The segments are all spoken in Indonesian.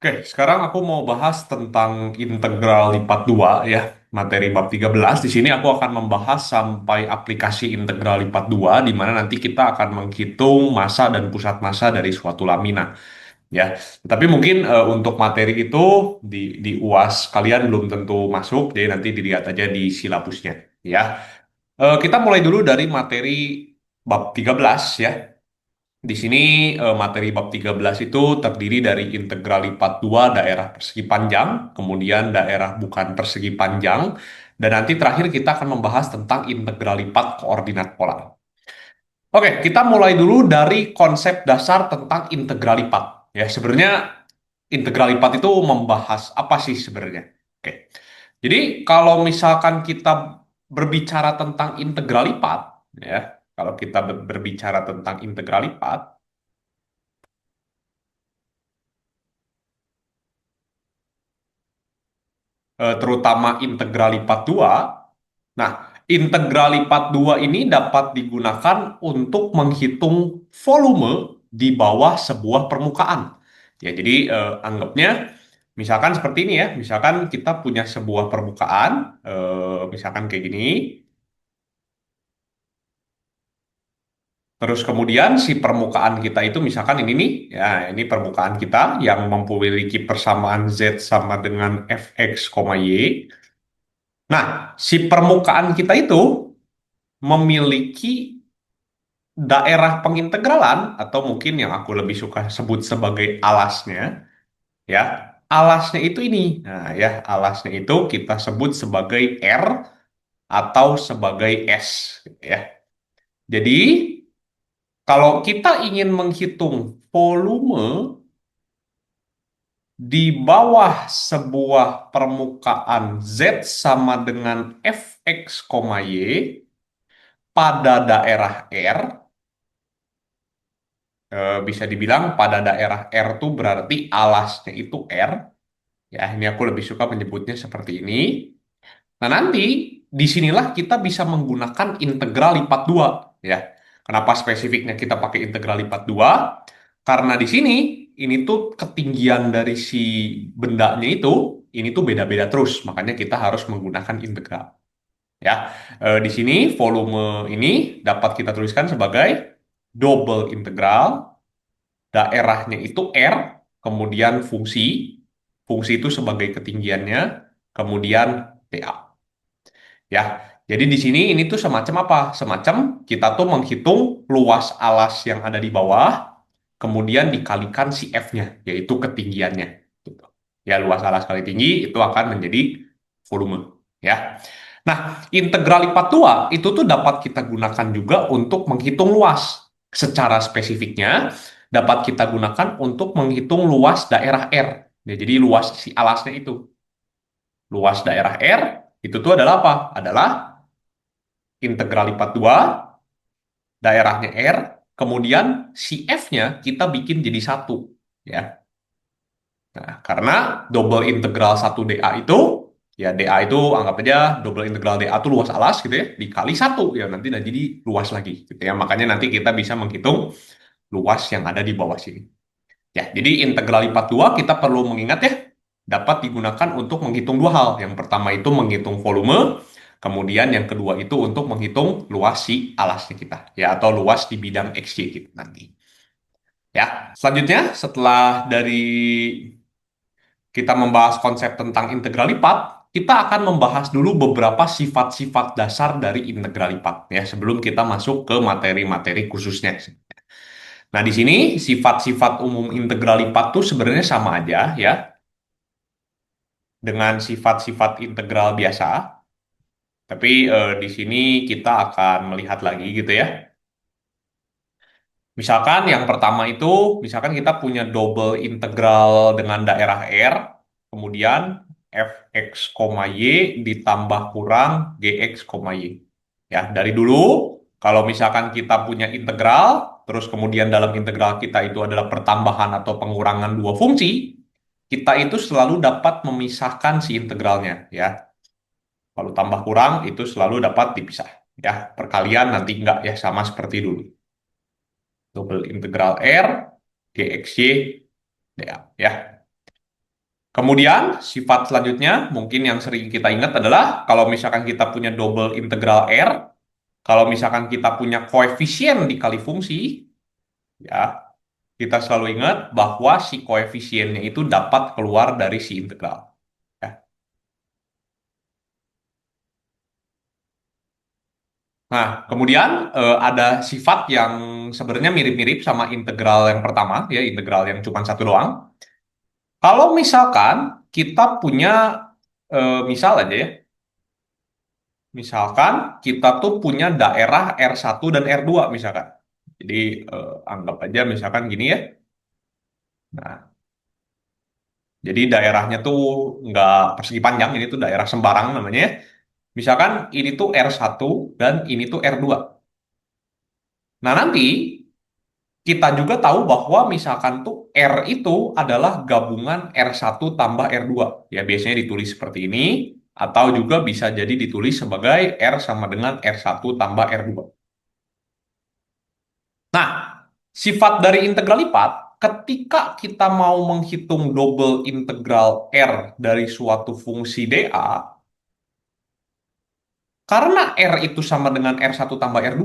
Oke, sekarang aku mau bahas tentang integral lipat 2 ya, materi bab 13. Di sini aku akan membahas sampai aplikasi integral lipat 2 di mana nanti kita akan menghitung massa dan pusat massa dari suatu laminan ya. Tapi mungkin untuk materi itu di UAS kalian belum tentu masuk, jadi nanti dilihat aja di silabusnya ya. Kita mulai dulu dari materi bab 13 ya. Di sini materi bab 13 itu terdiri dari integral lipat 2 daerah persegi panjang, kemudian daerah bukan persegi panjang, dan nanti terakhir kita akan membahas tentang integral lipat koordinat pola. Oke, kita mulai dulu dari konsep dasar tentang integral lipat. Ya, sebenarnya integral lipat itu membahas apa sih sebenarnya? Oke. Jadi kalau misalkan kita berbicara tentang integral lipat, ya, kalau kita berbicara tentang integral lipat, terutama integral lipat 2. Nah, integral lipat 2 ini dapat digunakan untuk menghitung volume di bawah sebuah permukaan. Ya, jadi anggapnya misalkan seperti ini ya. Misalkan kita punya sebuah permukaan, misalkan kayak gini. Terus kemudian si permukaan kita itu misalkan ini nih, ya ini permukaan kita yang memiliki persamaan Z sama dengan Fx, Y. Nah, si permukaan kita itu memiliki daerah pengintegralan atau mungkin yang aku lebih suka sebut sebagai alasnya, ya. Alasnya itu ini. Nah, ya, alasnya itu kita sebut sebagai R atau sebagai S, ya. Jadi, kalau kita ingin menghitung volume di bawah sebuah permukaan Z sama dengan Fx, Y pada daerah R, bisa dibilang pada daerah R tuh berarti alasnya itu R. Ya, ini aku lebih suka menyebutnya seperti ini. Nah, nanti disinilah kita bisa menggunakan integral lipat 2. Ya. Kenapa spesifiknya kita pakai integral lipat 2? Karena di sini, ini tuh ketinggian dari si bendanya itu, ini tuh beda-beda terus. Makanya kita harus menggunakan integral. Ya, di sini volume ini dapat kita tuliskan sebagai double integral daerahnya itu R, kemudian fungsi itu sebagai ketinggiannya, kemudian dA. Ya, jadi di sini ini tuh semacam apa? Semacam kita tuh menghitung luas alas yang ada di bawah, kemudian dikalikan si F-nya, yaitu ketinggiannya. Gitu. Ya, luas alas kali tinggi itu akan menjadi volume. Ya. Nah, integral lipat 2 itu tuh dapat kita gunakan juga untuk menghitung luas. Secara spesifiknya, dapat kita gunakan untuk menghitung luas daerah R. Ya, jadi luas si alasnya itu. Luas daerah R itu tuh adalah apa? Adalah integral lipat 2, daerahnya R, kemudian si F-nya kita bikin jadi satu. Ya. Nah, karena double integral 1 dA itu, ya dA itu anggap aja double integral dA itu luas alas gitu ya, dikali satu, ya nanti udah jadi luas lagi. Gitu ya. Makanya nanti kita bisa menghitung luas yang ada di bawah sini. Ya, jadi integral lipat 2 kita perlu mengingat ya, dapat digunakan untuk menghitung dua hal. Yang pertama itu menghitung volume, kemudian yang kedua itu untuk menghitung luas si alasnya kita, ya atau luas di bidang XY kita nanti. Ya, selanjutnya setelah dari kita membahas konsep tentang integral lipat, kita akan membahas dulu beberapa sifat-sifat dasar dari integral lipat ya sebelum kita masuk ke materi-materi khususnya. Nah, di sini sifat-sifat umum integral lipat tuh sebenarnya sama aja ya dengan sifat-sifat integral biasa, tapi di sini kita akan melihat lagi gitu ya. Misalkan yang pertama itu, misalkan kita punya double integral dengan daerah R, kemudian fx, y ditambah kurang gx, y. Ya, dari dulu, kalau misalkan kita punya integral, terus kemudian dalam integral kita itu adalah pertambahan atau pengurangan dua fungsi, kita itu selalu dapat memisahkan si integralnya, ya. Kalau tambah kurang, itu selalu dapat dipisah. Ya, perkalian nanti enggak ya, sama seperti dulu. Double integral R, dxy, dA. Ya. Kemudian sifat selanjutnya mungkin yang sering kita ingat adalah kalau misalkan kita punya double integral R, kalau misalkan kita punya koefisien dikali fungsi, ya kita selalu ingat bahwa si koefisiennya itu dapat keluar dari si integral. Ya. Nah, kemudian ada sifat yang sebenarnya mirip-mirip sama integral yang pertama, ya integral yang cuma satu doang. Kalau misalkan kita punya misal aja ya, misalkan kita tuh punya daerah R1 dan R2 misalkan. Jadi anggap aja misalkan gini ya. Nah, jadi daerahnya tuh nggak persegi panjang, ini tuh daerah sembarang namanya ya. Misalkan ini tuh R1 dan ini tuh R2. Nah, nanti kita juga tahu bahwa misalkan tuh R itu adalah gabungan R1 tambah R2. Ya, biasanya ditulis seperti ini, atau juga bisa jadi ditulis sebagai R sama dengan R1 tambah R2. Nah, sifat dari integral lipat, ketika kita mau menghitung double integral R dari suatu fungsi dA, karena R itu sama dengan R1 tambah R2,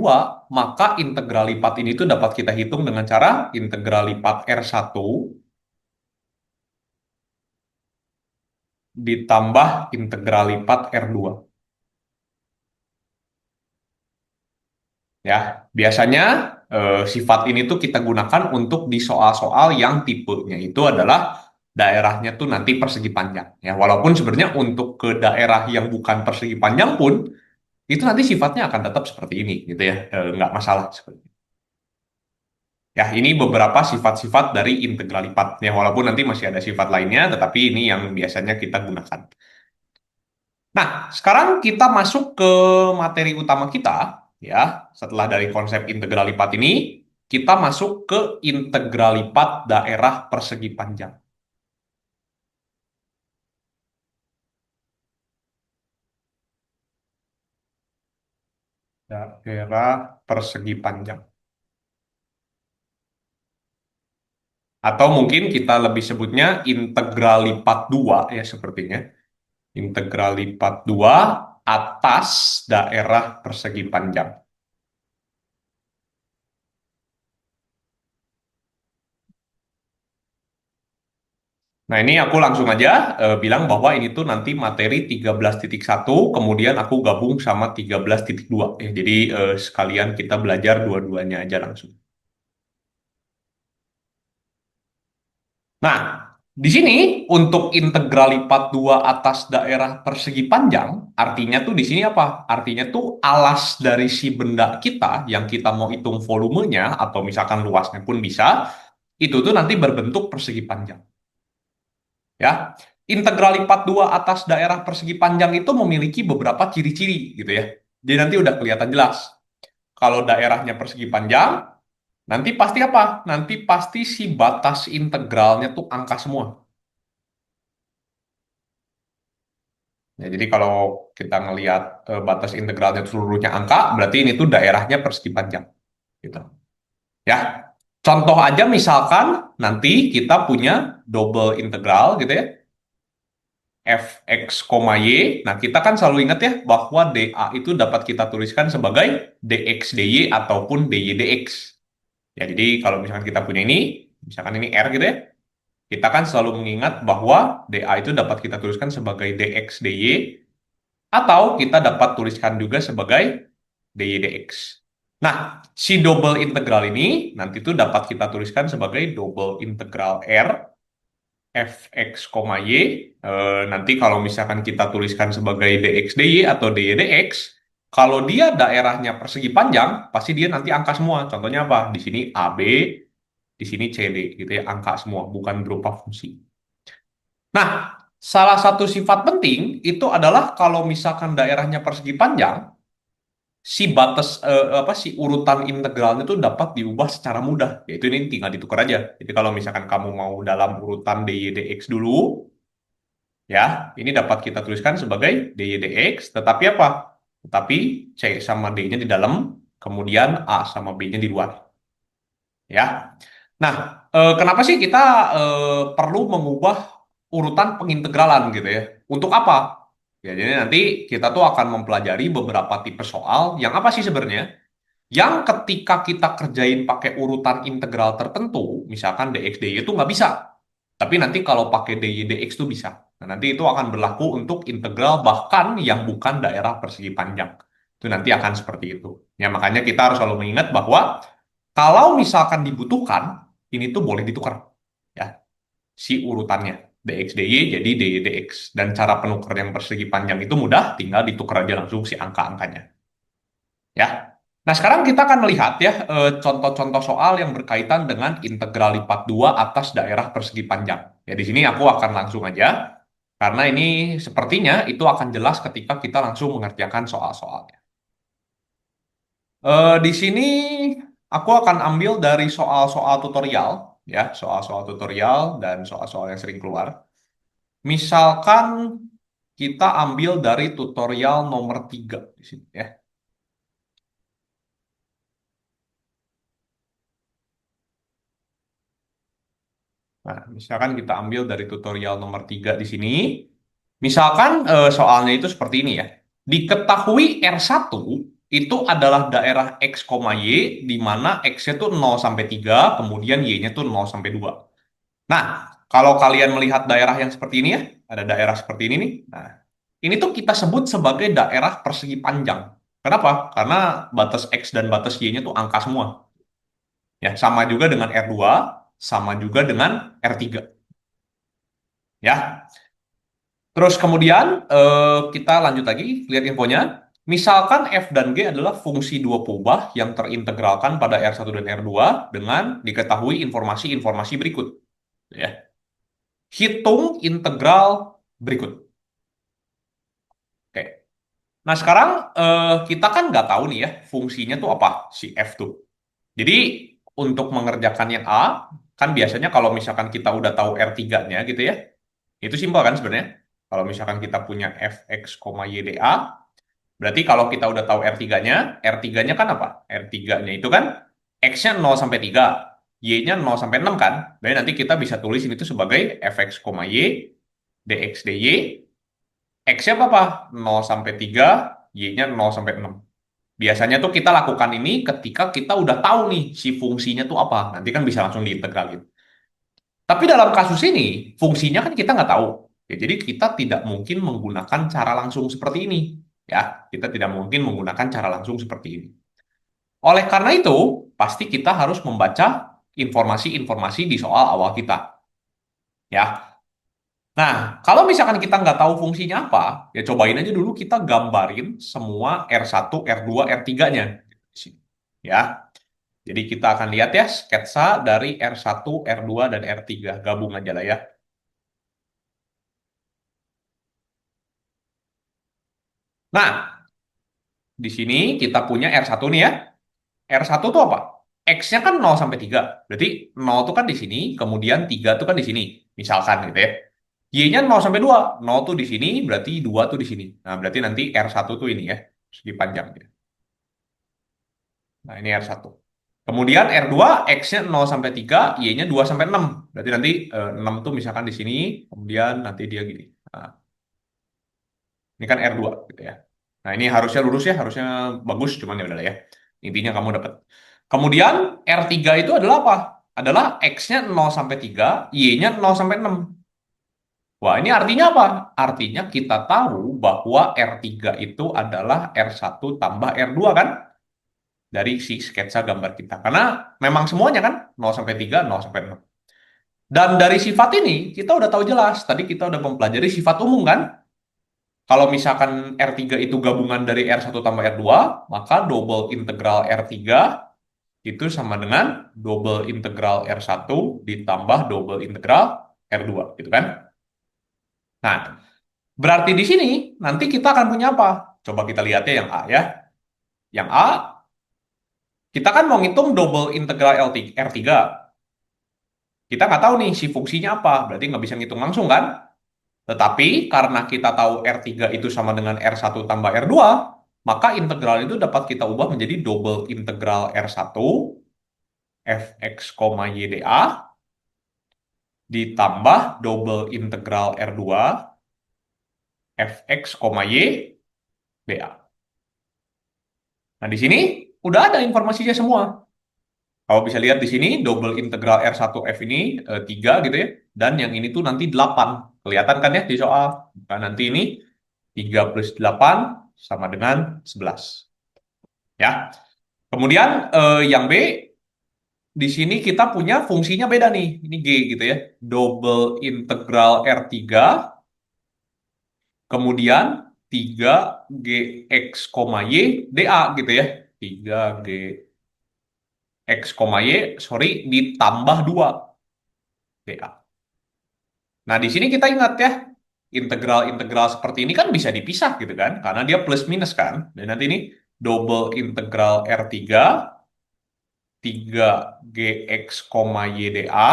maka integral lipat ini tuh dapat kita hitung dengan cara integral lipat R1 ditambah integral lipat R2. Ya, biasanya sifat ini tuh kita gunakan untuk di soal-soal yang tipenya itu adalah daerahnya tuh nanti persegi panjang. Ya, walaupun sebenarnya untuk ke daerah yang bukan persegi panjang pun itu nanti sifatnya akan tetap seperti ini, gitu ya. Nggak masalah seperti itu. Ya, ini beberapa sifat-sifat dari integral lipat. Ya, walaupun nanti masih ada sifat lainnya, tetapi ini yang biasanya kita gunakan. Nah, sekarang kita masuk ke materi utama kita, ya. Setelah dari konsep integral lipat ini, kita masuk ke integral lipat daerah persegi panjang. Daerah persegi panjang. Atau mungkin kita lebih sebutnya integral lipat 2 ya sepertinya. Integral lipat 2 atas daerah persegi panjang. Nah, ini aku langsung aja bilang bahwa ini tuh nanti materi 13.1, kemudian aku gabung sama 13.2. Ya, jadi sekalian kita belajar dua-duanya aja langsung. Nah, di sini untuk integral lipat 2 atas daerah persegi panjang, artinya tuh di sini apa? Artinya tuh alas dari si benda kita yang kita mau hitung volumenya atau misalkan luasnya pun bisa, itu tuh nanti berbentuk persegi panjang. Ya, integral lipat 2 atas daerah persegi panjang itu memiliki beberapa ciri-ciri gitu ya. Jadi nanti udah kelihatan jelas. Kalau daerahnya persegi panjang, nanti pasti apa? Nanti pasti si batas integralnya tuh angka semua. Ya, jadi kalau kita ngelihat batas integralnya seluruhnya angka, berarti ini tuh daerahnya persegi panjang gitu. Ya. Contoh aja misalkan nanti kita punya double integral gitu ya. Fx, y. Nah, kita kan selalu ingat ya bahwa dA itu dapat kita tuliskan sebagai dx dy ataupun dy dx. Ya, jadi kalau misalkan kita punya ini, misalkan ini R gitu ya, kita kan selalu mengingat bahwa dA itu dapat kita tuliskan sebagai dx dy atau kita dapat tuliskan juga sebagai dy dx. Nah, si double integral ini nanti tuh dapat kita tuliskan sebagai double integral R fx, y. Nanti kalau misalkan kita tuliskan sebagai dx dy atau dy dx, kalau dia daerahnya persegi panjang, pasti dia nanti angka semua. Contohnya apa? Di sini AB, di sini CD, gitu ya, angka semua, bukan berupa fungsi. Nah, salah satu sifat penting itu adalah kalau misalkan daerahnya persegi panjang, si batas apa si urutan integralnya itu dapat diubah secara mudah. Yaitu ini tinggal ditukar aja. Jadi kalau misalkan kamu mau dalam urutan dy dx dulu, ya, ini dapat kita tuliskan sebagai dy dx, tetapi apa? Tetapi C sama D-nya di dalam, kemudian A sama B-nya di luar. Ya. Nah, kenapa sih kita perlu mengubah urutan pengintegralan gitu ya. Untuk apa? Ya, jadi nanti kita tuh akan mempelajari beberapa tipe soal yang apa sih sebenarnya? Yang ketika kita kerjain pakai urutan integral tertentu, misalkan dx dy itu nggak bisa. Tapi nanti kalau pakai dy dx itu bisa. Nah, nanti itu akan berlaku untuk integral bahkan yang bukan daerah persegi panjang. Itu nanti akan seperti itu. Ya, makanya kita harus selalu mengingat bahwa kalau misalkan dibutuhkan, ini tuh boleh ditukar. Ya, si urutannya. Dx dy jadi dy dx. Dan cara penukar yang persegi panjang itu mudah, tinggal ditukar aja langsung si angka-angkanya. Ya. Nah, sekarang kita akan melihat ya contoh-contoh soal yang berkaitan dengan integral lipat 2 atas daerah persegi panjang. Ya, di sini aku akan langsung aja karena ini sepertinya itu akan jelas ketika kita langsung mengerjakan soal-soalnya. Di sini aku akan ambil dari soal-soal tutorial ya, soal-soal tutorial dan soal-soal yang sering keluar. Misalkan kita ambil dari tutorial nomor 3 di sini ya. Nah, misalkan kita ambil dari tutorial nomor 3 di sini. Misalkan soalnya itu seperti ini ya. Diketahui R1 itu adalah daerah X, Y, di mana X-nya tuh 0 sampai 3, kemudian Y-nya tuh 0 sampai 2. Nah, kalau kalian melihat daerah yang seperti ini ya, ada daerah seperti ini nih. Nah, ini tuh kita sebut sebagai daerah persegi panjang. Kenapa? Karena batas X dan batas Y-nya tuh angka semua. Ya, sama juga dengan R2, sama juga dengan R3. Ya, terus kemudian kita lanjut lagi lihat infonya. Misalkan f dan g adalah fungsi dua kubah yang terintegralkan pada R1 dan R2 dengan diketahui informasi-informasi berikut. Ya. Hitung integral berikut. Oke. Nah sekarang kita kan nggak tahu nih ya fungsinya tuh apa si f tuh. Jadi untuk mengerjakan yang A, kan biasanya kalau misalkan kita udah tahu R3-nya gitu ya, itu simpel kan sebenarnya. Kalau misalkan kita punya fx, y, dA, berarti kalau kita udah tahu R3-nya, R3-nya kan apa? R3-nya itu kan X-nya 0 sampai 3, Y-nya 0 sampai 6 kan? Berarti nanti kita bisa tulis ini tuh sebagai fx, y, dx, dy, X-nya apa? 0 sampai 3, Y-nya 0 sampai 6. Biasanya tuh kita lakukan ini ketika kita udah tahu nih si fungsinya tuh apa. Nanti kan bisa langsung diintegralin. Tapi dalam kasus ini, fungsinya kan kita nggak tahu. Ya, jadi kita tidak mungkin menggunakan cara langsung seperti ini. Ya, kita tidak mungkin menggunakan cara langsung seperti ini. Oleh karena itu, pasti kita harus membaca informasi-informasi di soal awal kita. Ya. Nah, kalau misalkan kita nggak tahu fungsinya apa, ya cobain aja dulu kita gambarin semua R1, R2, R3-nya. Ya. Jadi kita akan lihat ya sketsa dari R1, R2, dan R3. Gabung aja lah ya. Nah, di sini kita punya R1 nih ya. R1 tuh apa? X-nya kan 0 sampai 3. Berarti 0 tuh kan di sini, kemudian 3 tuh kan di sini. Misalkan gitu ya. Y-nya 0 sampai 2. 0 tuh di sini, berarti 2 tuh di sini. Nah, berarti nanti R1 tuh ini ya. Segi panjang. Nah, ini R1. Kemudian R2, X-nya 0 sampai 3, Y-nya 2 sampai 6. Berarti nanti 6 tuh misalkan di sini, kemudian nanti dia gini. Nah, ini kan R2 gitu ya. Nah, ini harusnya lurus ya, harusnya bagus, cuman ya udah lah ya. Intinya kamu dapat. Kemudian R3 itu adalah apa? Adalah X-nya 0 sampai 3, Y-nya 0 sampai 6. Wah, ini artinya apa? Artinya kita tahu bahwa R3 itu adalah R1 tambah R2 kan? Dari si sketsa gambar kita. Karena memang semuanya kan 0 sampai 3, 0 sampai 6. Dan dari sifat ini kita udah tahu jelas. Tadi kita udah mempelajari sifat umum kan? Kalau misalkan R3 itu gabungan dari R1 tambah R2, maka double integral R3 itu sama dengan double integral R1 ditambah double integral R2, gitu kan? Nah, berarti di sini nanti kita akan punya apa? Coba kita lihat ya yang A ya. Yang A, kita kan mau ngitung double integral R3. Kita nggak tahu nih si fungsinya apa, berarti nggak bisa ngitung langsung kan? Tetapi karena kita tahu R3 itu sama dengan R1 tambah R2, maka integral itu dapat kita ubah menjadi double integral R1 fx, y dA ditambah double integral R2 fx, y dA. Nah, di sini udah ada informasinya semua. Kalau bisa lihat di sini, double integral R1F ini 3 gitu ya. Dan yang ini tuh nanti 8. Kelihatan kan ya di soal? Nah, nanti ini 3 plus 8 sama dengan 11. Ya. Kemudian yang B, di sini kita punya fungsinya beda nih. Ini G gitu ya. Double integral R3, kemudian 3 Gx, Y, dA gitu ya. 3 Gx, Y, sorry, ditambah 2 dA. Nah, di sini kita ingat ya, integral-integral seperti ini kan bisa dipisah gitu kan, karena dia plus minus kan. Dan nanti ini double integral R3, 3 Gx, Y dA,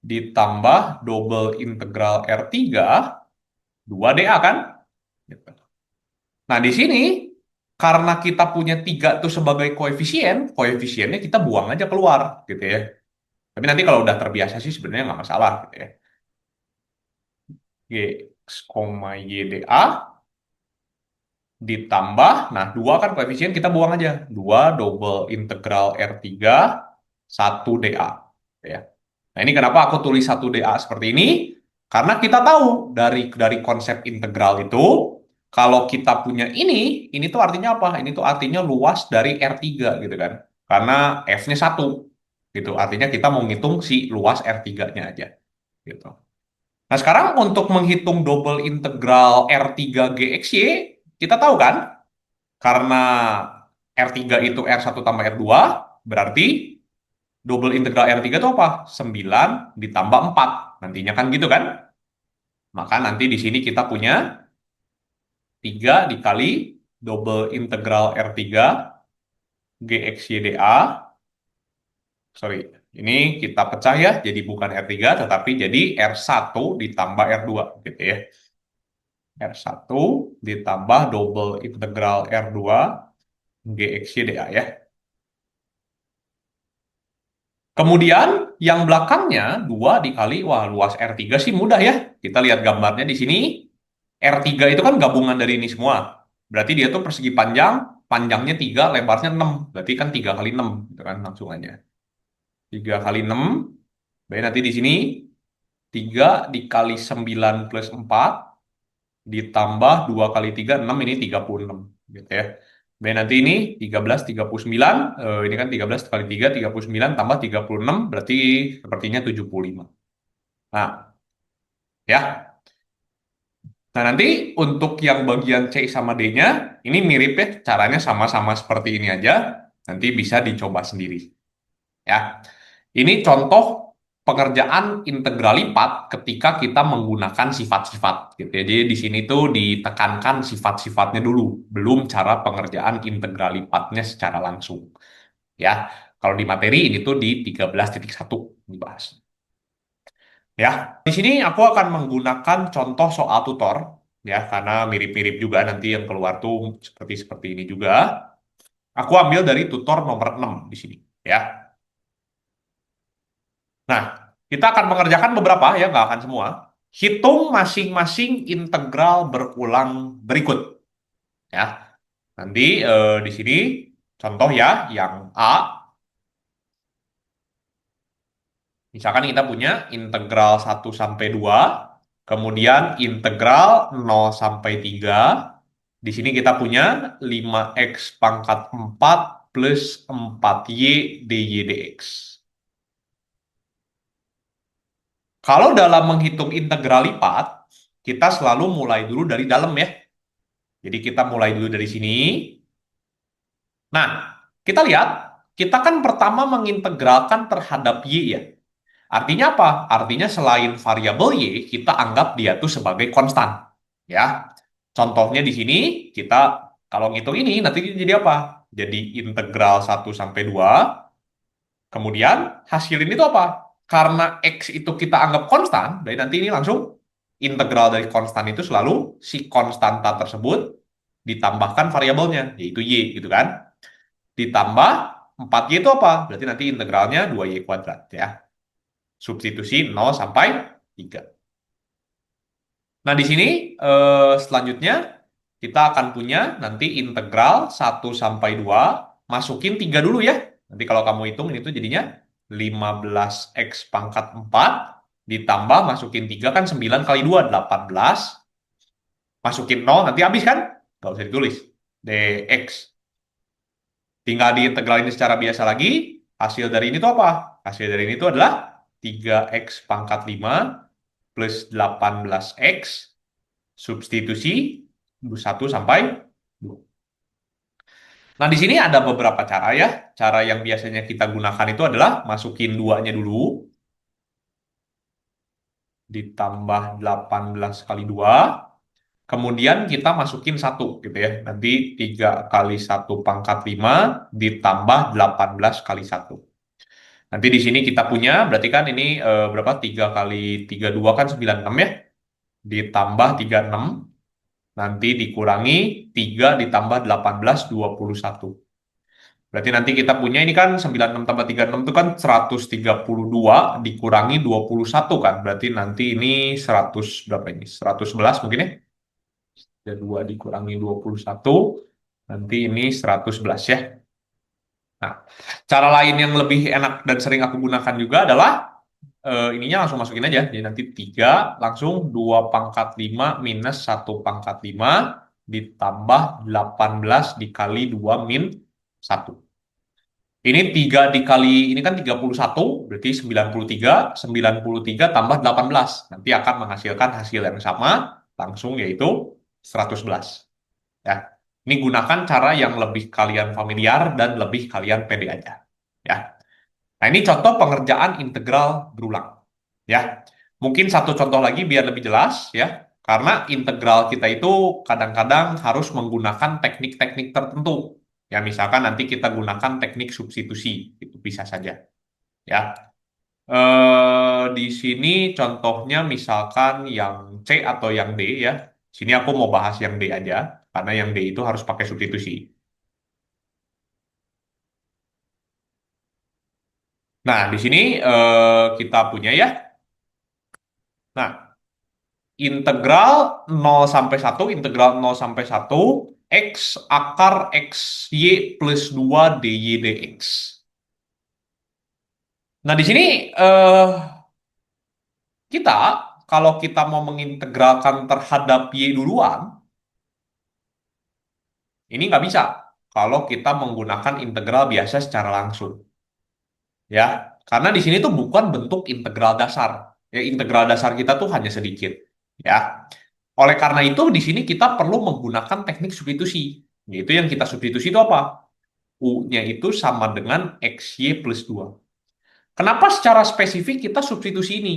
ditambah double integral R3, 2 dA kan? Gitu. Nah, di sini, karena kita punya 3 tuh sebagai koefisien, koefisiennya kita buang aja keluar gitu ya. Tapi nanti kalau udah terbiasa sih sebenarnya nggak masalah gitu ya. Gx, Y dA, ditambah, nah 2 kan koefisien kita buang aja. 2 double integral R3, 1 dA. Ya. Nah ini kenapa aku tulis 1 dA seperti ini? Karena kita tahu dari konsep integral itu, kalau kita punya ini tuh artinya apa? Ini tuh artinya luas dari R3 gitu kan. Karena F-nya 1 gitu. Artinya kita mau ngitung si luas R3-nya aja. Gitu. Nah sekarang untuk menghitung double integral R3 GXY, kita tahu kan? Karena R3 itu R1 tambah R2, berarti double integral R3 itu apa? 9 ditambah 4. Nantinya kan gitu kan? Maka nanti di sini kita punya 3 dikali double integral R3 GXYDA. Sorry, ini kita pecah ya, jadi bukan R3, tetapi jadi R1 ditambah R2 gitu ya. R1 ditambah double integral R2 GXYDA ya. Kemudian yang belakangnya 2 dikali, wah luas R3 sih mudah ya. Kita lihat gambarnya di sini. R3 itu kan gabungan dari ini semua. Berarti dia tuh persegi panjang, panjangnya 3, lebarnya 6. Berarti kan 3 kali 6, gitu kan langsung aja. 3 kali 6, baik nanti di sini 3 dikali 9 plus 4, ditambah 2 kali 3, 6, ini 36. Gitu ya. Baik nanti ini 13, 39, ini kan 13 kali 3, 39, tambah 36, berarti sepertinya 75. Nah, ya. Nah, nanti untuk yang bagian C sama D-nya, ini mirip ya, caranya sama-sama seperti ini aja. Nanti bisa dicoba sendiri. Ya, ini contoh pengerjaan integral lipat ketika kita menggunakan sifat-sifat. Gitu ya. Jadi di sini tuh ditekankan sifat-sifatnya dulu, belum cara pengerjaan integral lipatnya secara langsung. Ya, kalau di materi ini tuh di 13.1 dibahas. Ya, di sini aku akan menggunakan contoh soal tutor ya karena mirip-mirip juga nanti yang keluar tuh seperti seperti ini juga. Aku ambil dari tutor nomor 6 di sini ya. Nah, kita akan mengerjakan beberapa ya, nggak akan semua. Hitung masing-masing integral berulang berikut ya. Nanti di sini contoh ya yang A. Misalkan kita punya integral 1 sampai 2, kemudian integral 0 sampai 3. Di sini kita punya 5x pangkat 4 plus 4y dy dx. Kalau dalam menghitung integral lipat, kita selalu mulai dulu dari dalam ya. Jadi kita mulai dulu dari sini. Nah, kita lihat, kita kan pertama mengintegralkan terhadap y ya. Artinya apa? Artinya selain variabel Y, kita anggap dia tuh sebagai konstan. Ya. Contohnya di sini, kita kalau ngitung ini, nanti jadi apa? Jadi integral 1 sampai 2. Kemudian hasil ini tuh apa? Karena X itu kita anggap konstan, dari nanti ini langsung integral dari konstan itu selalu si konstanta tersebut ditambahkan variabelnya, yaitu Y gitu kan. Ditambah 4Y itu apa? Berarti nanti integralnya 2Y kuadrat ya. Substitusi 0 sampai 3. Nah, di sini selanjutnya kita akan punya nanti integral 1 sampai 2. Masukin 3 dulu ya. Nanti kalau kamu hitung itu jadinya 15x pangkat 4 ditambah masukin 3 kan 9 kali 2 18. Masukin 0 nanti habis kan? Nggak usah ditulis. Dx. Tinggal diintegralin secara biasa lagi. Hasil dari ini tuh apa? Hasil dari ini tuh adalah 3x pangkat 5 plus 18x substitusi 1 sampai 2. Nah, di sini ada beberapa cara ya. Cara yang biasanya kita gunakan itu adalah masukin 2-nya dulu, ditambah 18 kali 2. Kemudian kita masukin 1 gitu ya. Nanti 3 kali 1 pangkat 5 ditambah 18 kali 1. Nanti di sini kita punya, berarti kan ini berapa? 3 kali 32 kan 96 ya. Ditambah 36, nanti dikurangi 3 ditambah 18, 21. Berarti nanti kita punya ini kan 96 tambah 36 itu kan 132 dikurangi 21 kan. Berarti nanti ini 100 berapa ini? 111 mungkin ya. Ya 2 dikurangi 21, nanti ini 111 ya. Nah, cara lain yang lebih enak dan sering aku gunakan juga adalah ininya langsung masukin aja. Jadi nanti 3 langsung 2 pangkat 5 minus 1 pangkat 5 ditambah 18 dikali 2 min 1. Ini 3 dikali, ini kan 31, berarti 93 tambah 18. Nanti akan menghasilkan hasil yang sama, langsung yaitu 111. Ya. Ini gunakan cara yang lebih kalian familiar dan lebih kalian pede aja. Ya. Nah, ini contoh pengerjaan integral berulang. Ya. Mungkin satu contoh lagi biar lebih jelas ya. Karena integral kita itu kadang-kadang harus menggunakan teknik-teknik tertentu. Ya, misalkan nanti kita gunakan teknik substitusi, itu bisa saja. Ya. Di sini contohnya misalkan yang C atau yang D ya. Sini aku mau bahas yang D aja, karena yang D itu harus pakai substitusi. Nah, di sini kita punya ya. Nah, integral 0 sampai 1, integral 0 sampai 1, X akar XY plus 2 DY dx. Nah, di sini kita, kalau kita mau mengintegralkan terhadap Y duluan, ini nggak bisa kalau kita menggunakan integral biasa secara langsung. Ya, karena di sini tuh bukan bentuk integral dasar. Ya, integral dasar kita tuh hanya sedikit. Ya, oleh karena itu di sini kita perlu menggunakan teknik substitusi. Yaitu yang kita substitusi itu apa? U-nya itu sama dengan XY plus 2. Kenapa secara spesifik kita substitusi ini?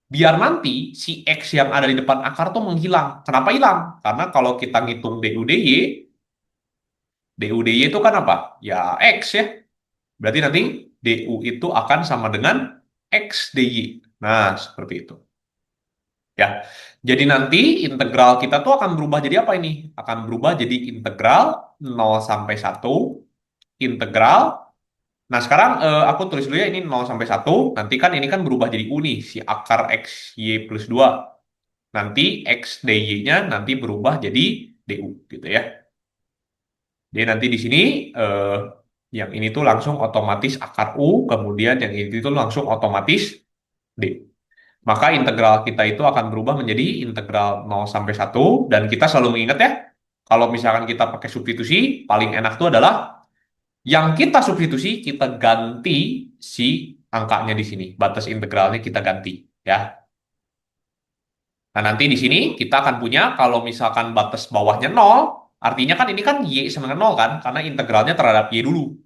Biar nanti si X yang ada di depan akar tuh menghilang. Kenapa hilang? Karena kalau kita ngitung DU DY, DU DY itu kan apa? Ya X ya. Berarti nanti DU itu akan sama dengan X DY. Nah, seperti itu. Ya. Jadi nanti integral kita tuh akan berubah jadi apa ini? Akan berubah jadi integral 0 sampai 1, integral. Nah, sekarang aku tulis dulu ya ini 0 sampai 1. Nanti kan ini kan berubah jadi U nih, si akar X Y plus 2. Nanti X DY-nya nanti berubah jadi DU gitu ya. Jadi nanti di sini eh, yang ini tuh langsung otomatis akar U, kemudian yang ini tuh langsung otomatis D. Maka integral kita itu akan berubah menjadi integral 0 sampai 1. Dan kita selalu mengingat ya, kalau misalkan kita pakai substitusi, paling enak tuh adalah yang kita substitusi, kita ganti si angkanya di sini. Batas integralnya kita ganti. Ya. Nah, nanti di sini kita akan punya, kalau misalkan batas bawahnya 0, artinya kan ini kan Y sama dengan 0 kan, karena integralnya terhadap Y dulu.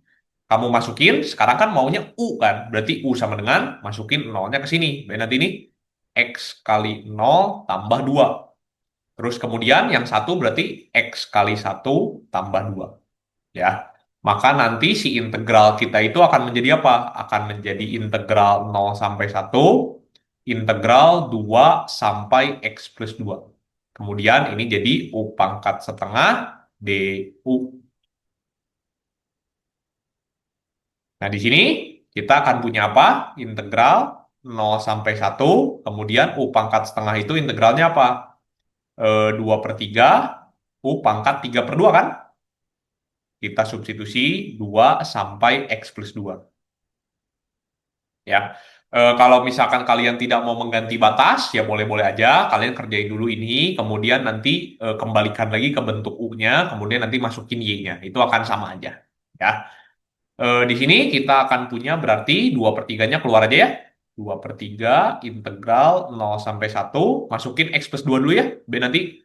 Kamu masukin, sekarang kan maunya U kan, berarti U sama dengan masukin 0-nya ke sini. Dan nanti ini X kali 0 tambah 2. Terus kemudian yang satu berarti X kali 1 tambah 2. Ya, maka nanti si integral kita itu akan menjadi apa? Akan menjadi integral 0 sampai 1, integral 2 sampai X plus 2. Kemudian ini jadi U pangkat setengah DU. Nah, di sini kita akan punya apa? Integral 0 sampai 1, kemudian U pangkat setengah itu integralnya apa? 2 per 3, U pangkat 3 per 2 kan? Kita substitusi 2 sampai X plus 2. Ya, kalau misalkan kalian tidak mau mengganti batas, ya boleh-boleh aja. Kalian kerjain dulu ini, kemudian nanti kembalikan lagi ke bentuk U-nya, kemudian nanti masukin Y-nya. Itu akan sama aja. Ya, di sini kita akan punya berarti 2 per 3-nya keluar aja ya. 2 per 3 integral 0 sampai 1. Masukin X plus 2 dulu ya. Biar nanti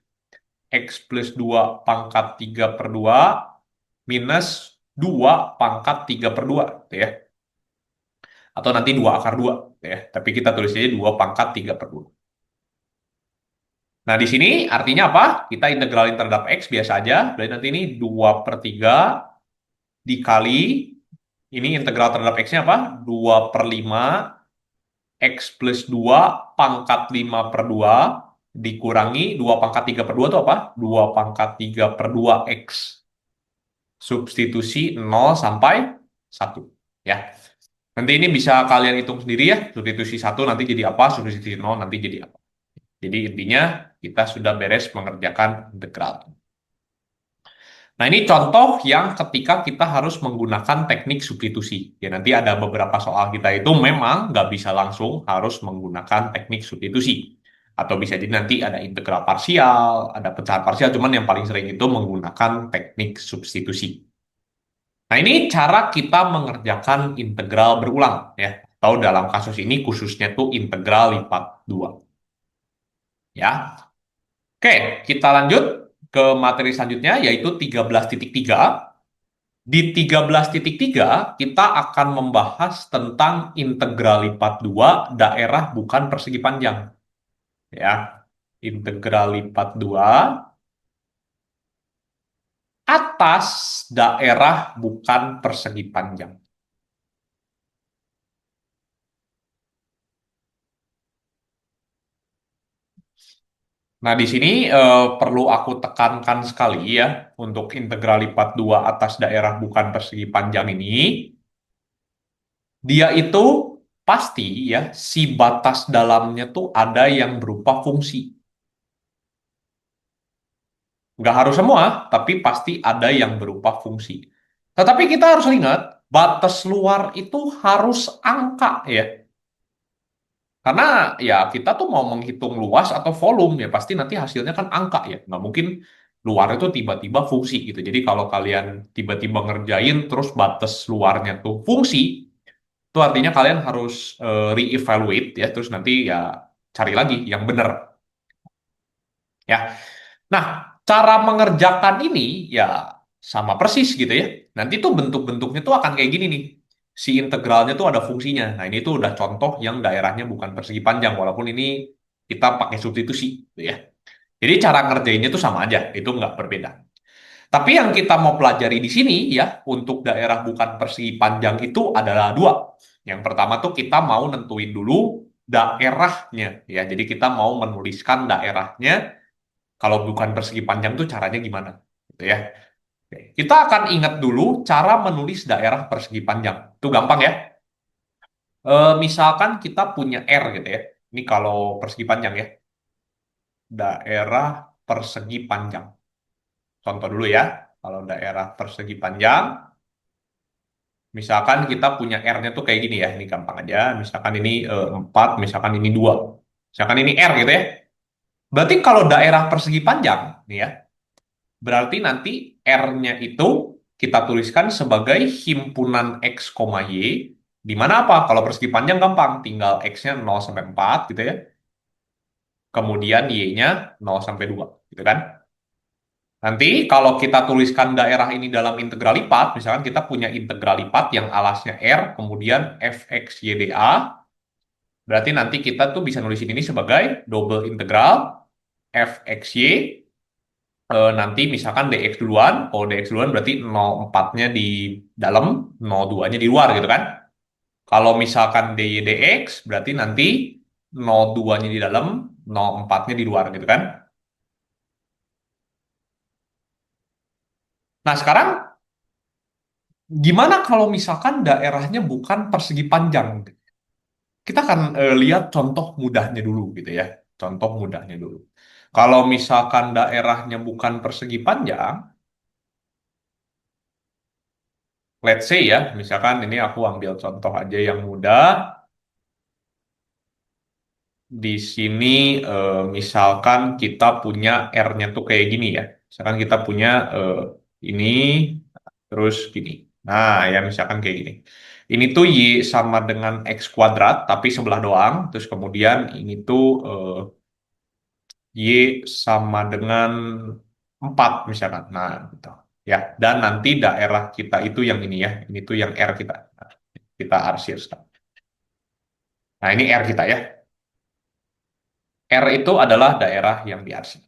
X plus 2 pangkat 3 per 2 minus 2 pangkat 3 per 2. Gitu ya. Atau nanti 2 akar 2. Gitu ya. Tapi kita tulis aja 2 pangkat 3 per 2. Nah, di sini artinya apa? Kita integralin terhadap X biasa aja. Berarti nanti ini 2 per 3 dikali, ini integral terhadap X-nya apa? 2 per 5 X plus 2 pangkat 5 per 2 dikurangi 2 pangkat 3 per 2 itu apa? 2 pangkat 3 per 2 X. Substitusi 0 sampai 1. Ya. Nanti ini bisa kalian hitung sendiri ya. Substitusi 1 nanti jadi apa? Substitusi 0 nanti jadi apa? Jadi intinya kita sudah beres mengerjakan integral. Nah, ini contoh yang ketika kita harus menggunakan teknik substitusi. Ya, nanti ada beberapa soal kita itu memang nggak bisa langsung harus menggunakan teknik substitusi. Atau bisa jadi nanti ada integral parsial, ada pecahan parsial, cuman yang paling sering itu menggunakan teknik substitusi. Nah, ini cara kita mengerjakan integral berulang, ya. Atau dalam kasus ini khususnya tuh integral lipat 2. Ya. Oke, kita lanjut ke materi selanjutnya, yaitu 13.3. Di 13.3 kita akan membahas tentang integral lipat 2 daerah bukan persegi panjang. Ya, integral lipat 2 atas daerah bukan persegi panjang. Nah, di sini perlu aku tekankan sekali ya, untuk integral lipat 2 atas daerah bukan persegi panjang ini, dia itu pasti ya, si batas dalamnya tuh ada yang berupa fungsi. Nggak harus semua, tapi pasti ada yang berupa fungsi. Tetapi kita harus ingat, batas luar itu harus angka ya. Karena ya kita tuh mau menghitung luas atau volume ya pasti nanti hasilnya kan angka ya. Nggak mungkin luar itu tiba-tiba fungsi gitu. Jadi kalau kalian tiba-tiba ngerjain terus batas luarnya tuh fungsi, itu artinya kalian harus re-evaluate ya. Terus nanti ya cari lagi yang benar ya. Nah, cara mengerjakan ini ya sama persis gitu ya. Nanti tuh bentuk-bentuknya tuh akan kayak gini nih. Si integralnya tuh ada fungsinya. Nah, ini tuh udah contoh yang daerahnya bukan persegi panjang, walaupun ini kita pakai substitusi gitu ya. Jadi cara ngerjainnya tuh sama aja, itu nggak berbeda. Tapi yang kita mau pelajari di sini ya, untuk daerah bukan persegi panjang itu adalah dua. Yang pertama tuh kita mau nentuin dulu daerahnya ya. Jadi kita mau menuliskan daerahnya kalau bukan persegi panjang tuh caranya gimana? Gitu ya. Oke. Kita akan ingat dulu cara menulis daerah persegi panjang. Itu gampang ya. Misalkan kita punya R gitu ya. Ini kalau persegi panjang ya. Daerah persegi panjang. Contoh dulu ya. Kalau daerah persegi panjang, misalkan kita punya R-nya tuh kayak gini ya. Ini gampang aja. Misalkan ini 4, misalkan ini 2. Misalkan ini R gitu ya. Berarti kalau daerah persegi panjang, nih ya, berarti nanti R-nya itu kita tuliskan sebagai himpunan X, Y. Di mana apa? Kalau persegi panjang gampang. Tinggal X-nya 0 sampai 4 gitu ya. Kemudian Y-nya 0 sampai 2. Gitu kan? Nanti kalau kita tuliskan daerah ini dalam integral lipat, misalkan kita punya integral lipat yang alasnya R, kemudian Fx YdA, berarti nanti kita tuh bisa nulisin ini sebagai double integral Fxy nanti misalkan dx duluan, kalau dx duluan berarti 0,4-nya di dalam, 0,2-nya di luar gitu kan. Kalau misalkan dy dx berarti nanti 0,2-nya di dalam, 0,4-nya di luar gitu kan. Nah sekarang gimana kalau misalkan daerahnya bukan persegi panjang? Kita akan lihat contoh mudahnya dulu gitu ya. Contoh mudahnya dulu. Kalau misalkan daerahnya bukan persegi panjang, let's say ya, misalkan ini aku ambil contoh aja yang mudah. Di sini misalkan kita punya R-nya tuh kayak gini ya. Misalkan kita punya ini terus gini. Nah, ya misalkan kayak gini. Ini tuh Y sama dengan X kuadrat tapi sebelah doang. Terus kemudian ini tuh Y sama dengan 4 misalkan. Nah, gitu. Ya, dan nanti daerah kita itu yang ini ya. Ini tuh yang R kita. Nah, kita arsir sekarang. Nah, ini R kita ya. R itu adalah daerah yang diarsir.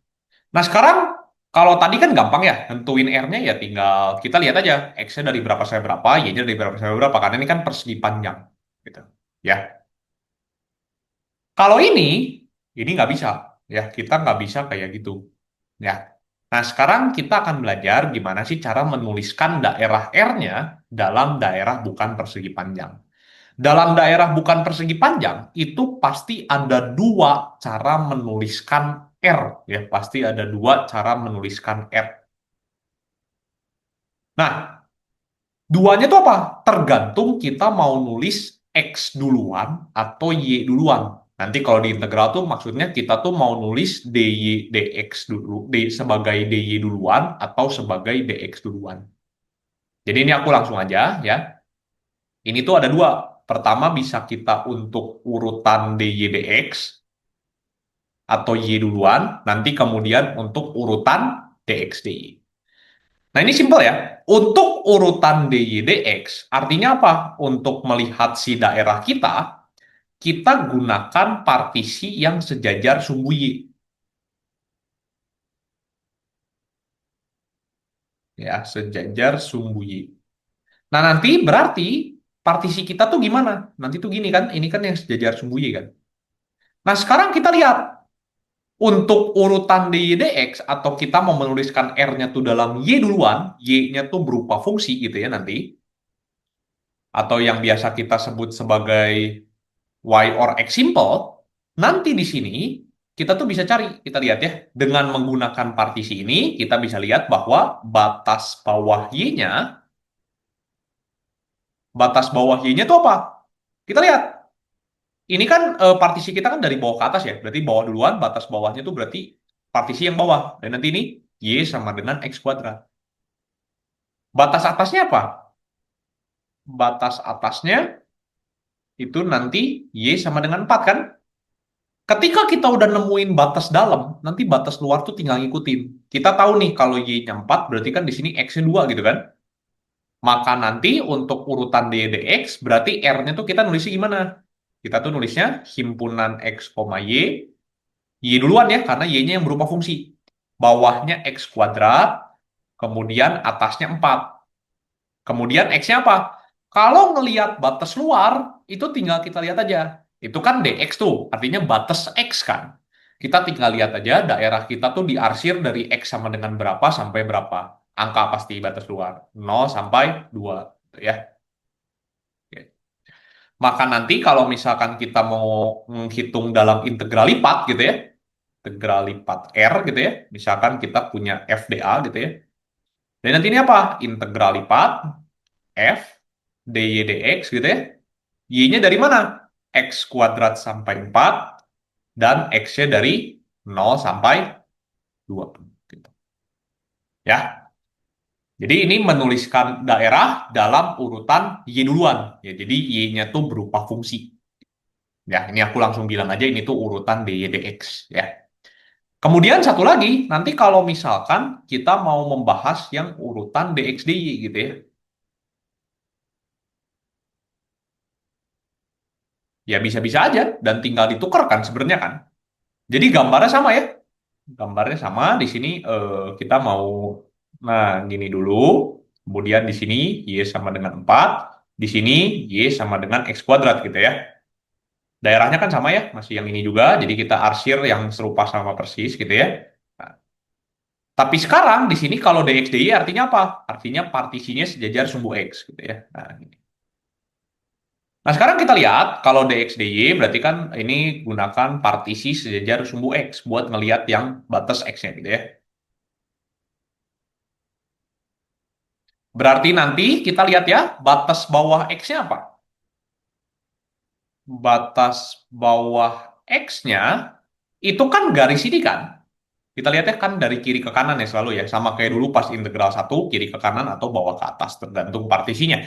Nah, sekarang kalau tadi kan gampang ya, nentuin R-nya ya tinggal kita lihat aja X-nya dari berapa sampai berapa, Y-nya dari berapa sampai berapa, karena ini kan persegi panjang. Gitu. Ya. Kalau ini nggak bisa. Ya, kita nggak bisa kayak gitu. Ya. Nah, sekarang kita akan belajar gimana sih cara menuliskan daerah R-nya dalam daerah bukan persegi panjang. Dalam daerah bukan persegi panjang, itu pasti ada dua cara menuliskan R. Ya, pasti ada dua cara menuliskan R. Nah, duanya itu apa? Tergantung kita mau nulis X duluan atau Y duluan. Nanti kalau di integral tuh maksudnya kita tuh mau nulis DY, DX dulu, sebagai DY duluan atau sebagai DX duluan. Jadi ini aku langsung aja ya. Ini tuh ada dua. Pertama bisa kita untuk urutan DY, DX atau Y duluan. Nanti kemudian untuk urutan DX, DY. Nah, ini simpel ya. Untuk urutan DY, DX, artinya apa? Untuk melihat si daerah kita gunakan partisi yang sejajar sumbu Y. Ya, sejajar sumbu Y. Nah, nanti berarti partisi kita tuh gimana? Nanti tuh gini kan, ini kan yang sejajar sumbu Y kan. Nah, sekarang kita lihat. Untuk urutan DY, DX, atau kita mau menuliskan R-nya tuh dalam Y duluan, Y-nya tuh berupa fungsi gitu ya nanti. Atau yang biasa kita sebut sebagai Y or X simple, nanti di sini kita tuh bisa cari, kita lihat ya, dengan menggunakan partisi ini, kita bisa lihat bahwa batas bawah Y-nya tuh apa? Kita lihat, ini kan partisi kita kan dari bawah ke atas ya, berarti bawah duluan, batas bawahnya tuh berarti partisi yang bawah. Dan nanti ini Y sama dengan X kuadrat. Batas atasnya apa? Batas atasnya itu nanti Y sama dengan 4 kan? Ketika kita udah nemuin batas dalam, nanti batas luar tuh tinggal ngikutin. Kita tahu nih kalau Y-nya 4 berarti kan di sini X-nya 2 gitu kan. Maka nanti untuk urutan DDX berarti R-nya tuh kita nulisnya gimana? Kita tuh nulisnya himpunan X, Y, Y duluan ya karena Y-nya yang berupa fungsi. Bawahnya X kuadrat, kemudian atasnya 4. Kemudian X-nya apa? Kalau ngelihat batas luar, itu tinggal kita lihat aja. Itu kan DX tuh, artinya batas X kan. Kita tinggal lihat aja daerah kita tuh diarsir dari X sama dengan berapa sampai berapa. Angka pasti batas luar. 0 sampai 2. Gitu ya. Oke. Maka nanti kalau misalkan kita mau menghitung dalam integral lipat gitu ya. Integral lipat R gitu ya. Misalkan kita punya FDA gitu ya. Dan nanti ini apa? Integral lipat F dy dx gitu ya. Y-nya dari mana? X kuadrat sampai 4 dan X-nya dari 0 sampai 2. Gitu. Ya. Jadi ini menuliskan daerah dalam urutan Y duluan. Ya, jadi Y-nya tuh berupa fungsi. Ya, ini aku langsung bilang aja ini tuh urutan dy dx. Ya. Kemudian satu lagi, nanti kalau misalkan kita mau membahas yang urutan dx dy gitu ya. Ya bisa-bisa aja dan tinggal ditukarkan sebenarnya kan. Jadi gambarnya sama ya. Gambarnya sama di sini kita mau nah gini dulu. Kemudian di sini Y sama dengan 4, di sini Y sama dengan X kuadrat gitu ya. Daerahnya kan sama ya, masih yang ini juga. Jadi kita arsir yang serupa sama persis gitu ya. Nah, tapi sekarang di sini kalau dx dy artinya apa? Artinya partisinya sejajar sumbu X gitu ya. Nah, ini. Nah, sekarang kita lihat kalau dx dy berarti kan ini gunakan partisi sejajar sumbu x buat ngelihat yang batas x-nya gitu ya. Berarti nanti kita lihat ya, batas bawah x-nya apa? Batas bawah x-nya itu kan garis ini kan. Kita lihatnya kan dari kiri ke kanan ya selalu ya. Sama kayak dulu pas integral satu kiri ke kanan atau bawah ke atas, tergantung partisinya.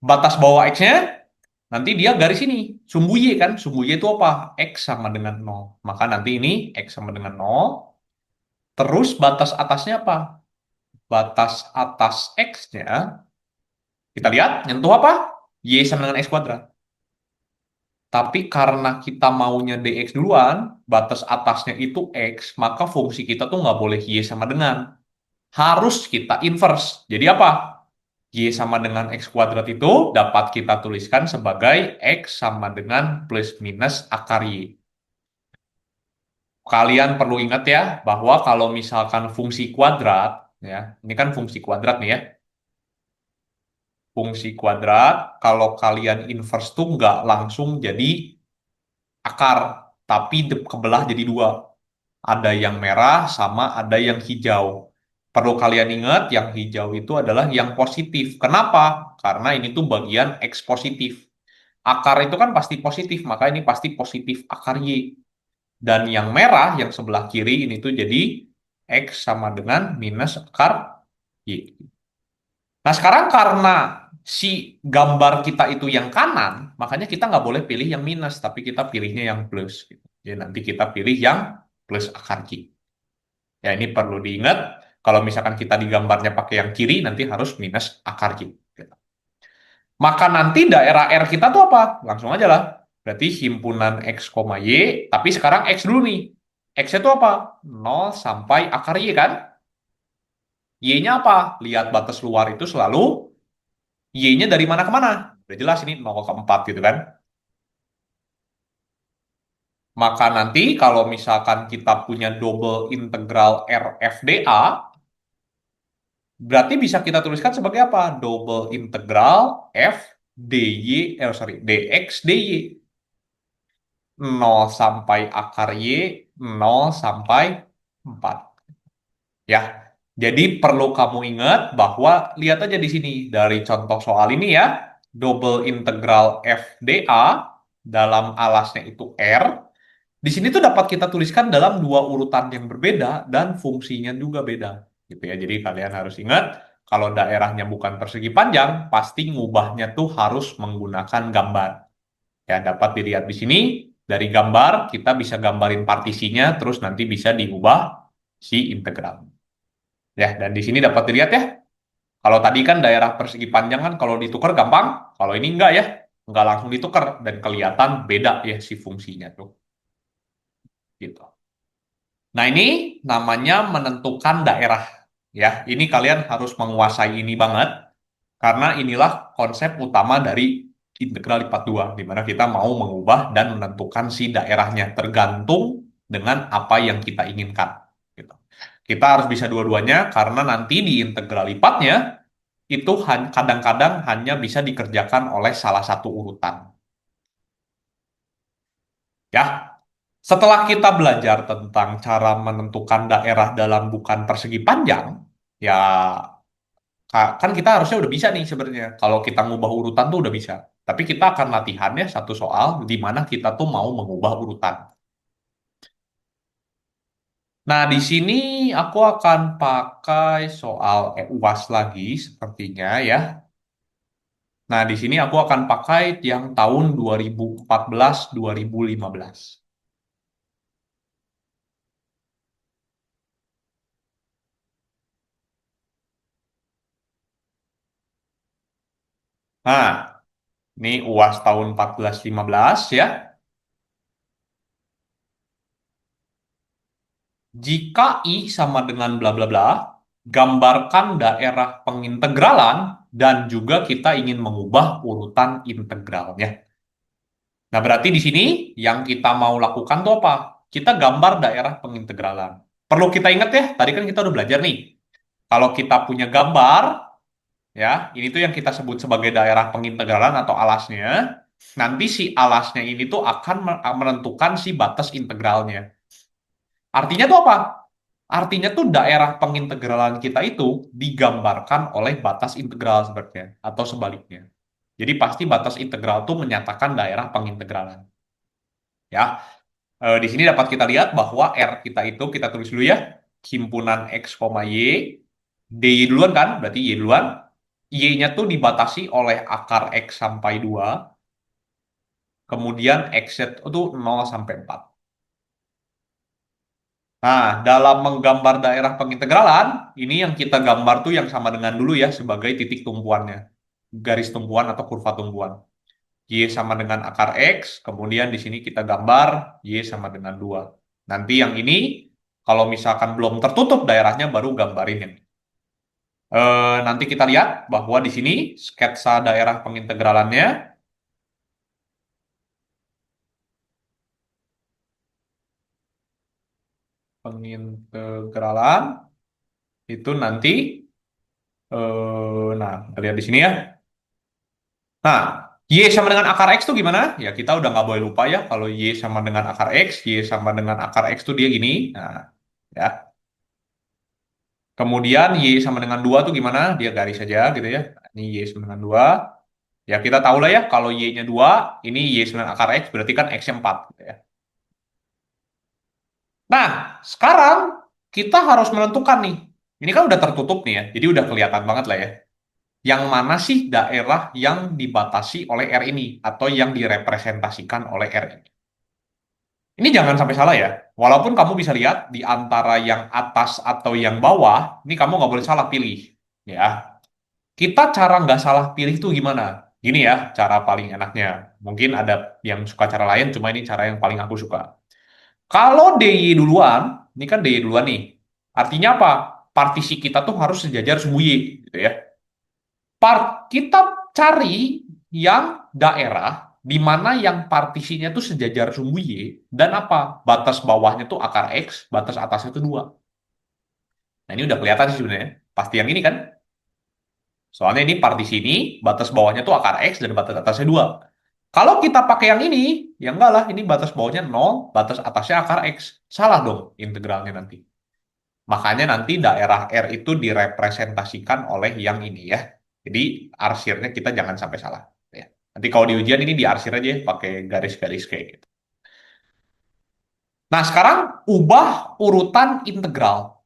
Batas bawah x-nya, nanti dia garis ini. Sumbu y kan. Sumbu y itu apa? X sama dengan nol. Maka nanti ini x sama dengan nol. Terus batas atasnya apa? Batas atas x-nya, kita lihat, nyentuh apa? Y sama dengan x kuadrat. Tapi karena kita maunya dx duluan, batas atasnya itu x, maka fungsi kita tuh nggak boleh y sama dengan. Harus kita inverse. Jadi apa? Y sama dengan x kuadrat itu dapat kita tuliskan sebagai x sama dengan plus minus akar y. Kalian perlu ingat ya, bahwa kalau misalkan fungsi kuadrat, ya, ini kan fungsi kuadrat nih ya, fungsi kuadrat, kalau kalian inverse tuh nggak langsung jadi akar, tapi kebelah jadi dua. Ada yang merah sama ada yang hijau. Perlu kalian ingat, yang hijau itu adalah yang positif. Kenapa? Karena ini tuh bagian X positif. Akar itu kan pasti positif, maka ini pasti positif akar Y. Dan yang merah, yang sebelah kiri, ini tuh jadi X sama dengan minus akar Y. Nah, sekarang karena si gambar kita itu yang kanan, makanya kita nggak boleh pilih yang minus, tapi kita pilihnya yang plus. Gitu. Jadi nanti kita pilih yang plus akar Q. Ya, ini perlu diingat. Kalau misalkan kita digambarnya pakai yang kiri, nanti harus minus akar Q. Gitu. Maka nanti daerah R kita tuh apa? Langsung aja lah. Berarti himpunan X, Y, tapi sekarang X dulu nih. X-nya tuh apa? Nol sampai akar Y kan? Y-nya apa? Lihat batas luar itu selalu Y-nya dari mana ke mana? Udah jelas ini 0 ke 4 gitu kan. Maka nanti kalau misalkan kita punya double integral RFDA, berarti bisa kita tuliskan sebagai apa? Double integral F dy, dx dy. 0 sampai akar y, 0 sampai 4. Ya, jadi perlu kamu ingat bahwa lihat aja di sini dari contoh soal ini ya, double integral FDA dalam alasnya itu R. Di sini tuh dapat kita tuliskan dalam dua urutan yang berbeda dan fungsinya juga beda, gitu ya. Jadi kalian harus ingat kalau daerahnya bukan persegi panjang, pasti ngubahnya tuh harus menggunakan gambar. Ya, dapat dilihat di sini dari gambar kita bisa gambarin partisinya, terus nanti bisa diubah si integral. Ya, dan di sini dapat dilihat ya. Kalau tadi kan daerah persegi panjang kan kalau ditukar gampang, kalau ini enggak ya. Enggak langsung ditukar dan kelihatan beda ya si fungsinya tuh. Gitu. Nah, ini namanya menentukan daerah. Ya, ini kalian harus menguasai ini banget karena inilah konsep utama dari integral lipat dua, di mana kita mau mengubah dan menentukan si daerahnya tergantung dengan apa yang kita inginkan. Gitu. Kita harus bisa dua-duanya karena nanti di integral lipatnya itu kadang-kadang hanya bisa dikerjakan oleh salah satu urutan. Ya, setelah kita belajar tentang cara menentukan daerah dalam bukan persegi panjang, ya kan kita harusnya udah bisa nih sebenarnya. Kalau kita ngubah urutan tuh udah bisa. Tapi kita akan latihannya satu soal di mana kita tuh mau mengubah urutan. Nah, di sini aku akan pakai soal UAS lagi sepertinya ya. Nah, di sini aku akan pakai yang tahun 2014-2015. Nah, ini UAS tahun 14-15 ya. Jika I sama dengan bla bla bla, gambarkan daerah pengintegralan dan juga kita ingin mengubah urutan integralnya. Nah, berarti di sini yang kita mau lakukan tuh apa? Kita gambar daerah pengintegralan. Perlu kita ingat ya, tadi kan kita udah belajar nih. Kalau kita punya gambar, ya, ini tuh yang kita sebut sebagai daerah pengintegralan atau alasnya. nanti si alasnya ini tuh akan menentukan si batas integralnya. Artinya tuh apa? Artinya tuh daerah pengintegralan kita itu digambarkan oleh batas integral sebenarnya, atau sebaliknya. Jadi pasti batas integral tuh menyatakan daerah pengintegralan. Ya, di sini dapat kita lihat bahwa R kita itu, kita tulis dulu ya, himpunan X, Y, DY duluan kan, berarti Y duluan. Y-nya tuh dibatasi oleh akar X sampai 2, kemudian X-nya itu 0 sampai 4. Nah, dalam menggambar daerah pengintegralan, ini yang kita gambar tuh yang sama dengan dulu ya, sebagai titik tumpuannya. Garis tumpuan atau kurva tumpuan. Y sama dengan akar X, kemudian di sini kita gambar Y sama dengan 2. Nanti yang ini, kalau misalkan belum tertutup daerahnya, baru gambarin yang ini. Nanti kita lihat bahwa di sini sketsa daerah pengintegralannya, pengintegralan itu nanti, nah kita lihat di sini ya. Nah, Y sama dengan akar X tuh gimana? Ya kita udah nggak boleh lupa ya, kalau Y sama dengan akar X, Y sama dengan akar X tuh dia gini. Nah, ya. Kemudian Y sama dengan 2 tuh gimana? Dia garis saja gitu ya. Nah, ini Y sama dengan 2. Ya kita tahu lah ya, kalau Y-nya 2, ini Y sama dengan akar X, berarti kan X-nya 4 gitu ya. Nah, sekarang kita harus menentukan nih. Ini kan udah tertutup nih ya, jadi udah kelihatan banget lah ya. Yang mana sih daerah yang dibatasi oleh R ini, atau yang direpresentasikan oleh R ini? Ini jangan sampai salah ya. Walaupun kamu bisa lihat di antara yang atas atau yang bawah, ini kamu nggak boleh salah pilih. Ya, kita cara nggak salah pilih tuh gimana? Gini ya, cara paling enaknya. Mungkin ada yang suka cara lain, cuma ini cara yang paling aku suka. Kalau DY duluan, ini kan DY duluan nih. Artinya apa? Partisi kita tuh harus sejajar sumbu Y, gitu ya. Kita cari yang daerah di mana yang partisinya tuh sejajar sumbu Y, dan apa? Batas bawahnya tuh akar X, batas atasnya tuh 2. Nah, ini udah kelihatan sih sebenarnya. Pasti yang ini kan? Soalnya ini partisi ini, batas bawahnya tuh akar X dan batas atasnya 2. Kalau kita pakai yang ini, ya enggak lah, ini batas bawahnya 0, batas atasnya akar X. Salah dong integralnya nanti. Makanya nanti daerah R itu direpresentasikan oleh yang ini ya. Jadi arsirnya kita jangan sampai salah. Ya. Nanti kalau di ujian ini diarsir aja ya, pakai garis-garis kayak gitu. Nah sekarang ubah urutan integral.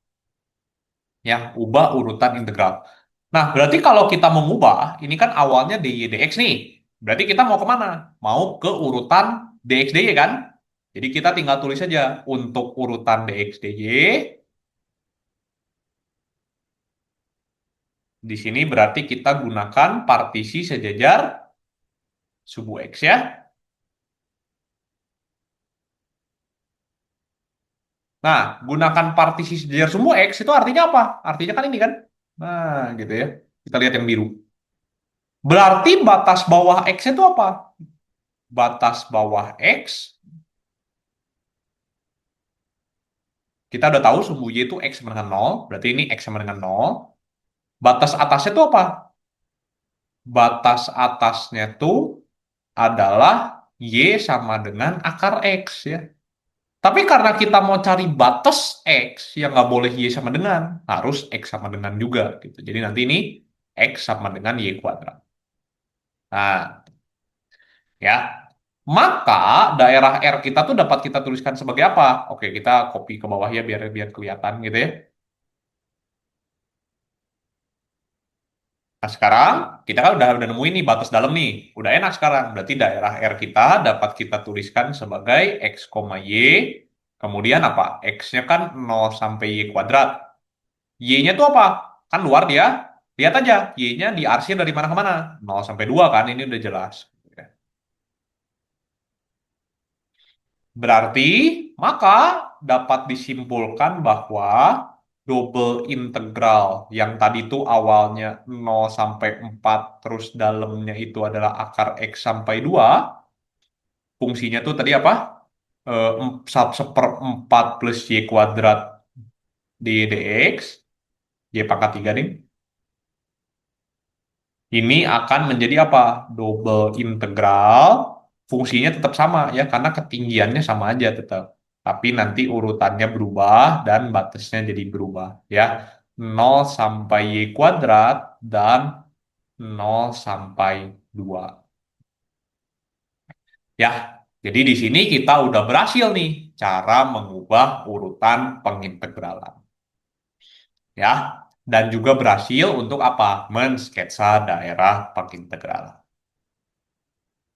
Ya, ubah urutan integral. Nah berarti kalau kita mengubah, ini kan awalnya dy dx nih. Berarti kita mau kemana? Mau ke urutan dx dy kan? Jadi kita tinggal tulis saja untuk urutan dx dy. Di sini berarti kita gunakan partisi sejajar subu X ya. Nah, gunakan partisi sejajar subu X itu artinya apa? Artinya kan ini kan. Nah, gitu ya. Kita lihat yang biru. Berarti batas bawah X itu apa? Batas bawah X, kita udah tahu sumbu Y itu X sama dengan 0. Berarti ini X sama dengan 0. Batas atasnya itu apa? Batas atasnya itu adalah Y sama dengan akar X ya. Tapi karena kita mau cari batas X yang nggak boleh Y sama dengan, harus X sama dengan juga gitu. Jadi nanti ini X sama dengan Y kuadrat. Nah, ya. Maka daerah R kita tuh dapat kita tuliskan sebagai apa? Oke, kita copy ke bawah ya biar biar kelihatan gitu ya. Nah, sekarang kita kan udah nemuin nih batas dalam nih. Udah enak sekarang. Berarti daerah R kita dapat kita tuliskan sebagai X, Y. Kemudian apa? X-nya kan 0 sampai Y kuadrat. Y-nya tuh apa? Kan luar dia. Lihat aja, Y-nya diarsir dari mana ke mana? 0 sampai 2 kan, ini udah jelas. Berarti, maka dapat disimpulkan bahwa double integral yang tadi tuh awalnya 0 sampai 4, terus dalamnya itu adalah akar X sampai 2, fungsinya tuh tadi apa? 1/4 plus Y kuadrat di dx, Y pangkat 3 nih. Ini akan menjadi apa? Double integral. Fungsinya tetap sama ya, karena ketinggiannya sama aja tetap. Tapi nanti urutannya berubah dan batasnya jadi berubah ya. 0 sampai Y kuadrat dan 0 sampai 2. Ya, jadi di sini kita udah berhasil nih cara mengubah urutan pengintegralan. Ya, dan juga berhasil untuk apa? Mensketsa daerah pengintegralan.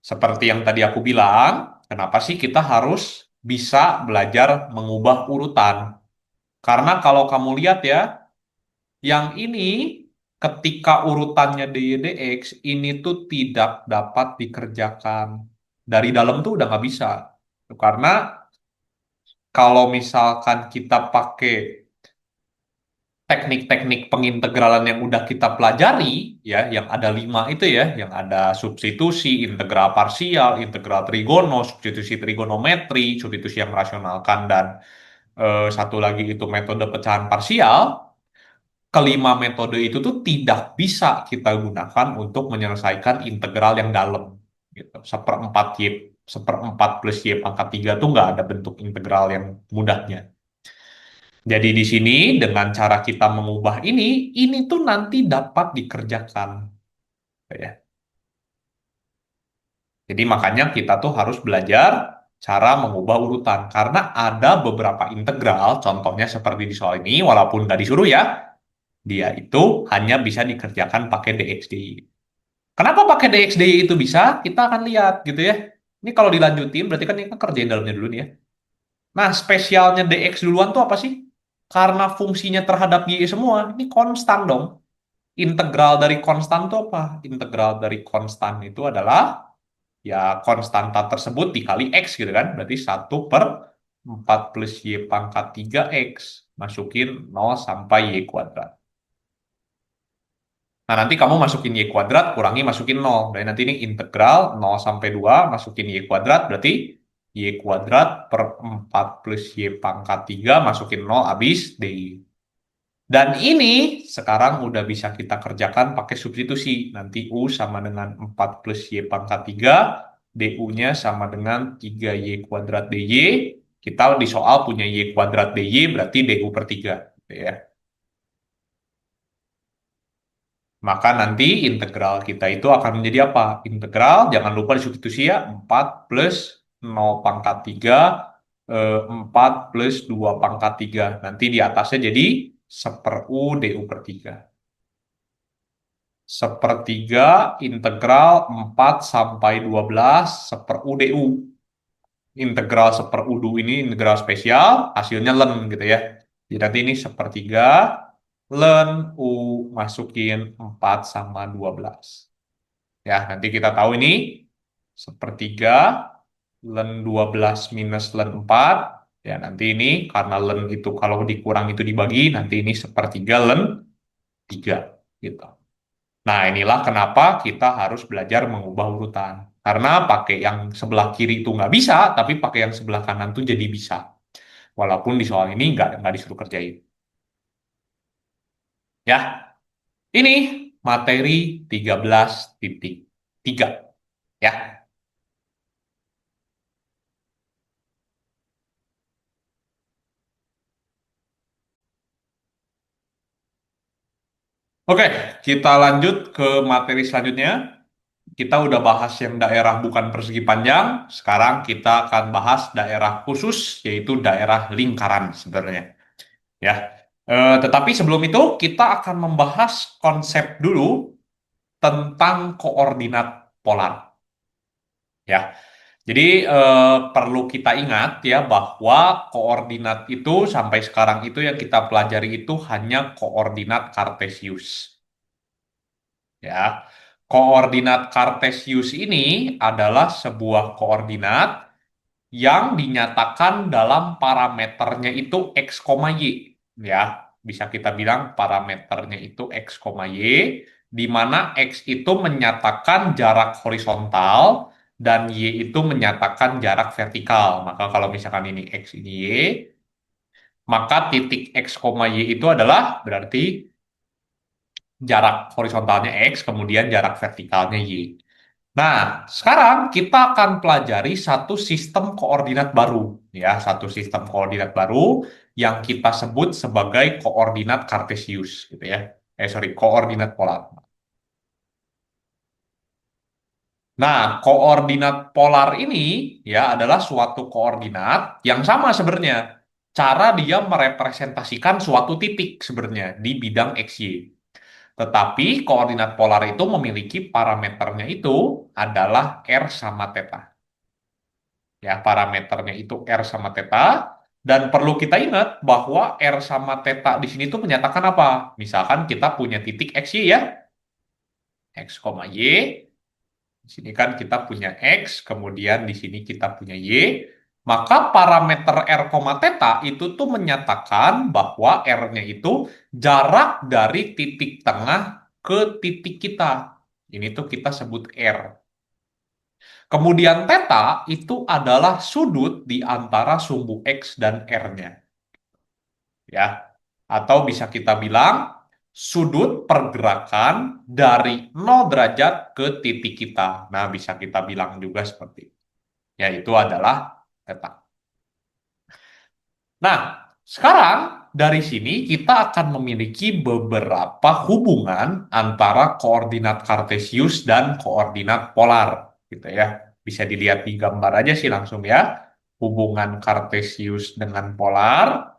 Seperti yang tadi aku bilang, kenapa sih kita harus bisa belajar mengubah urutan? Karena kalau kamu lihat ya, yang ini ketika urutannya DYDX ini tuh tidak dapat dikerjakan. Dari dalam tuh udah nggak bisa. Karena kalau misalkan kita pakai teknik-teknik pengintegralan yang udah kita pelajari, ya, yang ada 5 itu ya, yang ada substitusi, integral parsial, integral trigono, substitusi trigonometri, substitusi yang merasionalkan, dan satu lagi itu metode pecahan parsial. Kelima metode itu tuh tidak bisa kita gunakan untuk menyelesaikan integral yang dalam. Gitu. Seperempat plus y pangkat 3 tuh nggak ada bentuk integral yang mudahnya. Jadi di sini dengan cara kita mengubah ini tuh nanti dapat dikerjakan, ya. Jadi makanya kita tuh harus belajar cara mengubah urutan karena ada beberapa integral, contohnya seperti di soal ini, walaupun nggak disuruh ya, dia itu hanya bisa dikerjakan pakai dx/dy. Kenapa pakai dx/dy itu bisa? Kita akan lihat gitu ya. Ini kalau dilanjutin berarti kan ini kan kerjain dalamnya dulu nih ya. Nah, spesialnya dx duluan tuh apa sih? Karena fungsinya terhadap y semua, ini konstan dong. Integral dari konstan itu apa? Integral dari konstan itu adalah ya konstanta tersebut dikali X gitu kan. Berarti 1/4 plus Y pangkat 3X. Masukin 0 sampai Y kuadrat. Nah nanti kamu masukin Y kuadrat, kurangi masukin 0. Dan nanti ini integral 0 sampai 2 masukin Y kuadrat. Berarti Y kuadrat per 4 plus Y pangkat 3 masukin 0 habis DY. Dan ini sekarang udah bisa kita kerjakan pakai substitusi. Nanti U sama dengan 4 plus Y pangkat 3, DU-nya sama dengan 3Y kuadrat DY. Kita di soal punya Y kuadrat DY, berarti DU per 3. Ya. Maka nanti integral kita itu akan menjadi apa? Integral, jangan lupa disubstitusi ya, 4 plus 0 pangkat 3, 4 plus 2 pangkat 3. Nanti di atasnya jadi 1/U DU per 3. Sepertiga integral 4 sampai 12 1/U DU. Integral 1/U DU ini integral spesial, hasilnya ln gitu ya. Jadi nanti ini sepertiga ln U masukin 4 sama 12. Ya, nanti kita tahu ini sepertiga ln 12 minus ln 4. Ya, nanti ini karena ln itu kalau dikurang itu dibagi, nanti ini sepertiga ln 3 gitu. Nah, inilah kenapa kita harus belajar mengubah urutan. Karena pakai yang sebelah kiri itu nggak bisa, tapi pakai yang sebelah kanan tuh jadi bisa. Walaupun di soal ini nggak disuruh kerjain. Ya, ini materi 13.3. Ya, oke, kita lanjut ke materi selanjutnya. Kita udah bahas yang daerah bukan persegi panjang. Sekarang kita akan bahas daerah khusus, yaitu daerah lingkaran sebenarnya. Ya. Tetapi sebelum itu kita akan membahas konsep dulu tentang koordinat polar. Ya. Jadi perlu kita ingat ya bahwa koordinat itu sampai sekarang itu yang kita pelajari itu hanya koordinat kartesius. Ya. Koordinat kartesius ini adalah sebuah koordinat yang dinyatakan dalam parameternya itu x, y. Ya, bisa kita bilang parameternya itu x, y, di mana x itu menyatakan jarak horizontal dan y itu menyatakan jarak vertikal. Maka kalau misalkan ini x, ini y, maka titik x, y itu adalah berarti jarak horizontalnya X, kemudian jarak vertikalnya Y. Nah, sekarang kita akan pelajari satu sistem koordinat baru, ya, satu sistem koordinat baru yang kita sebut sebagai koordinat kartesius, gitu ya. Sorry, koordinat polar. Nah, koordinat polar ini ya adalah suatu koordinat yang sama sebenarnya. Cara dia merepresentasikan suatu titik sebenarnya di bidang XY. Tetapi koordinat polar itu memiliki parameternya itu adalah R sama theta. Ya, parameternya itu R sama theta. Dan perlu kita ingat bahwa R sama theta di sini tuh menyatakan apa? Misalkan kita punya titik XY ya, X, Y. Di sini kan kita punya X, kemudian di sini kita punya Y. Maka parameter R, theta itu tuh menyatakan bahwa R-nya itu jarak dari titik tengah ke titik kita. Ini tuh kita sebut R. Kemudian theta itu adalah sudut di antara sumbu X dan R-nya. Ya. Atau bisa kita bilang sudut pergerakan dari 0 derajat ke titik kita. Nah, bisa kita bilang juga seperti itu. Yaitu adalah theta. Nah, sekarang dari sini kita akan memiliki beberapa hubungan antara koordinat kartesius dan koordinat polar, gitu ya. Bisa dilihat di gambar aja sih langsung ya. Hubungan kartesius dengan polar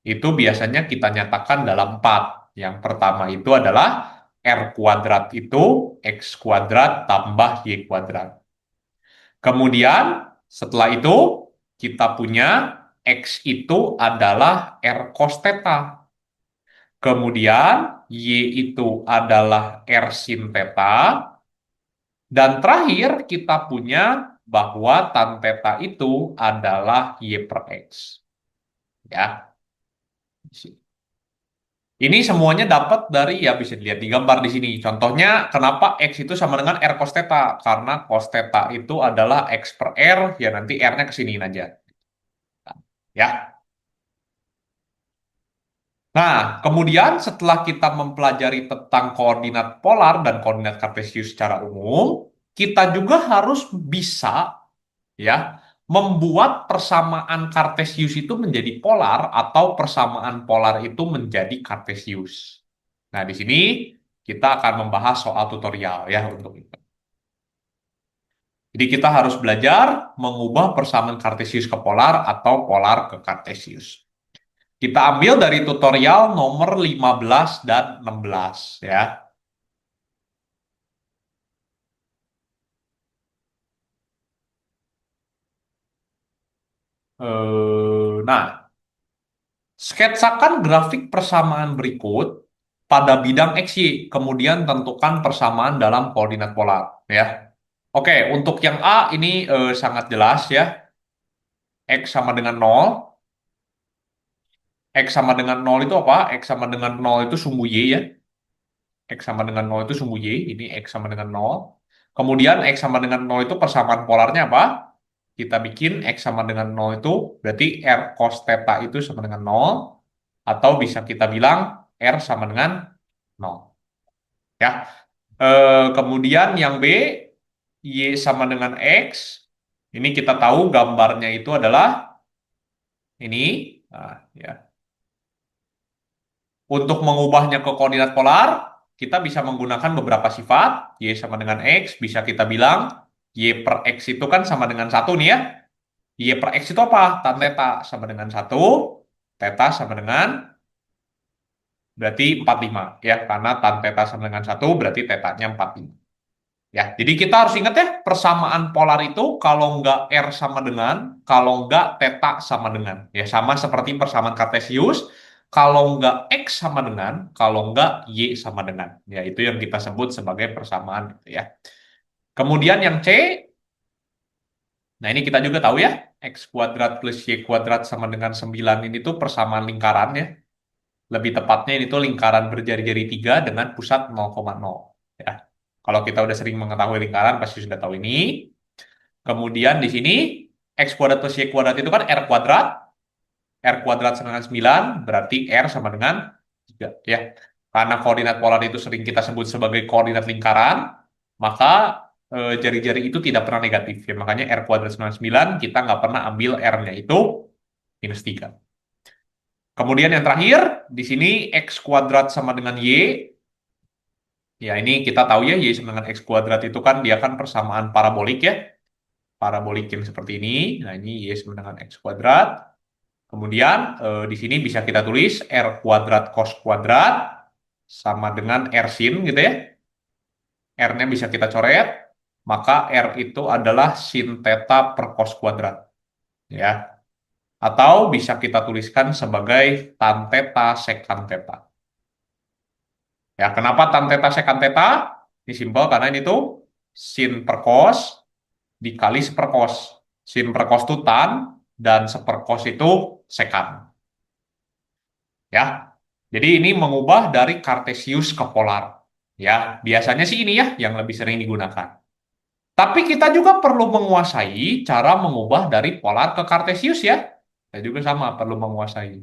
itu biasanya kita nyatakan dalam 4. Yang pertama itu adalah R kuadrat itu X kuadrat tambah Y kuadrat. Kemudian setelah itu kita punya X itu adalah R cos theta. Kemudian Y itu adalah R sin theta. Dan terakhir kita punya bahwa tan theta itu adalah Y per X. Ya. Ini semuanya dapat dari ya bisa dilihat di gambar di sini. Contohnya kenapa X itu sama dengan R cos theta? Karena cos theta itu adalah X per R, ya nanti R-nya ke siniin aja. Ya. Nah, kemudian setelah kita mempelajari tentang koordinat polar dan koordinat kartesius secara umum, kita juga harus bisa ya membuat persamaan kartesius itu menjadi polar atau persamaan polar itu menjadi kartesius. Nah, di sini kita akan membahas soal tutorial ya untuk itu. Jadi kita harus belajar mengubah persamaan kartesius ke polar atau polar ke kartesius. Kita ambil dari tutorial nomor 15 dan 16 ya. Nah, sketsakan grafik persamaan berikut pada bidang XY, kemudian tentukan persamaan dalam koordinat polar ya. Oke, untuk yang A ini sangat jelas ya. X sama dengan 0. X sama dengan 0 itu apa? X sama dengan 0 itu sumbu Y ya. X sama dengan 0 itu sumbu Y. Ini X sama dengan 0. Kemudian X sama dengan 0 itu persamaan polarnya apa? Kita bikin X sama dengan 0 itu berarti R cos theta itu sama dengan 0. Atau bisa kita bilang R sama dengan 0. Ya. Kemudian yang B, Y sama dengan X. Ini kita tahu gambarnya itu adalah ini. Nah, ya. Untuk mengubahnya ke koordinat polar, kita bisa menggunakan beberapa sifat. Y sama dengan X, bisa kita bilang Y per X itu kan sama dengan 1 nih ya. Y per X itu apa? Tan theta sama dengan 1, theta sama dengan berarti 45 ya. Karena tan theta sama dengan 1 berarti tetanya 45. Ya, jadi kita harus ingat ya, persamaan polar itu kalau nggak R sama dengan, kalau nggak theta sama dengan. Ya, sama seperti persamaan kartesius, kalau nggak X sama dengan, kalau nggak Y sama dengan. Ya, itu yang kita sebut sebagai persamaan gitu ya. Kemudian yang C, nah ini kita juga tahu ya, X kuadrat plus Y kuadrat sama dengan 9 ini tuh persamaan lingkaran ya. Lebih tepatnya ini tuh lingkaran berjari-jari 3 dengan pusat 0,0. Ya. Kalau kita udah sering mengetahui lingkaran, pasti sudah tahu ini. Kemudian di sini X kuadrat plus Y kuadrat itu kan R kuadrat. R kuadrat sama dengan 9, berarti R sama dengan 3. Ya. Karena koordinat polar itu sering kita sebut sebagai koordinat lingkaran, maka jari-jari itu tidak pernah negatif. Ya, makanya R kuadrat 99 kita nggak pernah ambil R-nya itu -3. Kemudian yang terakhir, di sini X kuadrat sama dengan Y. Ya, ini kita tahu ya, Y sama dengan X kuadrat itu kan dia kan persamaan parabolik ya. Parabolik yang seperti ini. Nah, ini Y sama dengan X kuadrat. Kemudian di sini bisa kita tulis R kuadrat cos kuadrat sama dengan R sin gitu ya. R-nya bisa kita coret, maka R itu adalah sin theta per cos kuadrat. Ya. Atau bisa kita tuliskan sebagai tan theta sekan theta. Ya, kenapa tan theta sekan theta? Ini simpel karena ini tuh sin per cos dikali seperkos. Sin per cos itu tan dan seperkos itu sekan. Ya. Jadi ini mengubah dari kartesius ke polar. Ya, biasanya sih ini ya yang lebih sering digunakan. Tapi kita juga perlu menguasai cara mengubah dari polar ke kartesius ya. Saya juga sama perlu menguasai.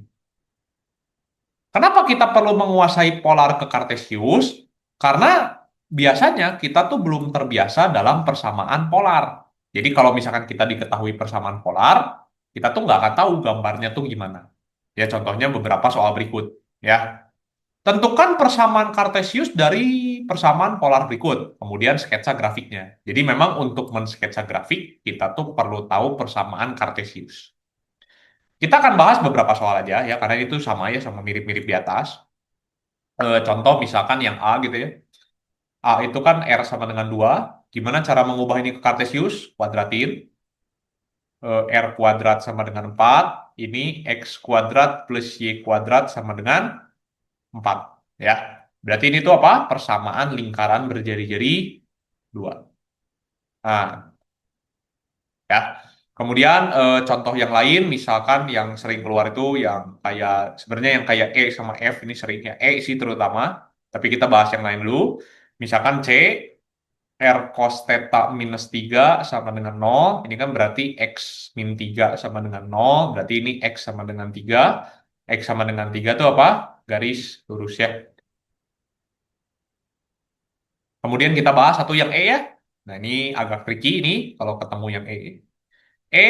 Kenapa kita perlu menguasai polar ke kartesius? Karena biasanya kita tuh belum terbiasa dalam persamaan polar. Jadi kalau misalkan kita diketahui persamaan polar, kita tuh nggak akan tahu gambarnya tuh gimana. Ya contohnya beberapa soal berikut. Ya, tentukan persamaan kartesius dari persamaan polar berikut, kemudian sketsa grafiknya. Jadi memang untuk mensketsa grafik, kita tuh perlu tahu persamaan kartesius. Kita akan bahas beberapa soal aja ya, karena itu sama ya, sama mirip-mirip di atas. Contoh misalkan yang A gitu ya. A itu kan R sama dengan 2. Gimana cara mengubah ini ke kartesius? Kuadratin. R kuadrat sama dengan 4. Ini X kuadrat plus Y kuadrat sama dengan 4. Ya. Berarti ini tuh apa? Persamaan lingkaran berjari-jari 2. Nah, ya. Kemudian contoh yang lain, misalkan yang sering keluar itu yang kayak sebenarnya yang kayak E sama F ini seringnya E sih terutama. Tapi kita bahas yang lain dulu. Misalkan C, R cos theta minus 3 sama dengan 0. Ini kan berarti X min 3 sama dengan 0. Berarti ini X sama dengan 3. X sama dengan 3 itu apa? Garis lurus ya. Kemudian kita bahas satu yang E ya. Nah ini agak tricky ini kalau ketemu yang E. E,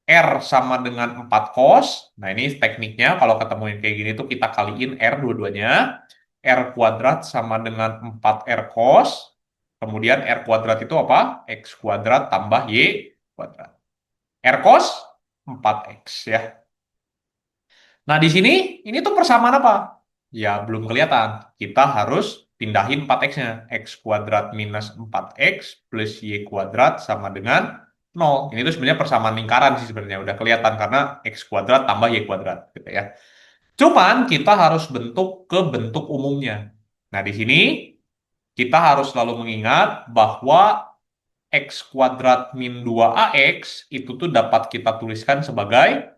R sama dengan 4 cos. Nah ini tekniknya kalau ketemu yang kayak gini tuh kita kaliin R dua-duanya. R kuadrat sama dengan 4 R cos. Kemudian R kuadrat itu apa? X kuadrat tambah Y kuadrat. R cos 4X ya. Nah di sini ini tuh persamaan apa? Ya belum kelihatan. Kita harus pindahin 4X-nya. X kuadrat minus 4X plus Y kuadrat sama dengan 0. Ini tuh sebenarnya persamaan lingkaran sih sebenarnya. Udah kelihatan karena X kuadrat tambah Y kuadrat gitu ya. Cuman kita harus bentuk ke bentuk umumnya. Nah di sini kita harus selalu mengingat bahwa X kuadrat min 2AX itu tuh dapat kita tuliskan sebagai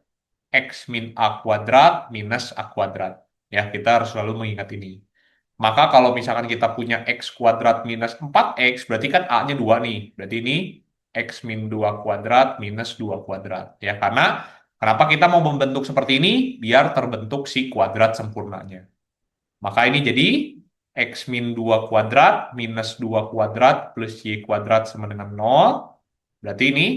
X min A kuadrat minus A kuadrat. Ya, kita harus selalu mengingat ini. Maka kalau misalkan kita punya X kuadrat minus 4X, berarti kan A-nya 2 nih. Berarti ini X min 2 kuadrat minus 2 kuadrat. Ya, karena kenapa kita mau membentuk seperti ini? Biar terbentuk si kuadrat sempurnanya. Maka ini jadi X min 2 kuadrat minus 2 kuadrat plus Y kuadrat sama dengan 0. Berarti ini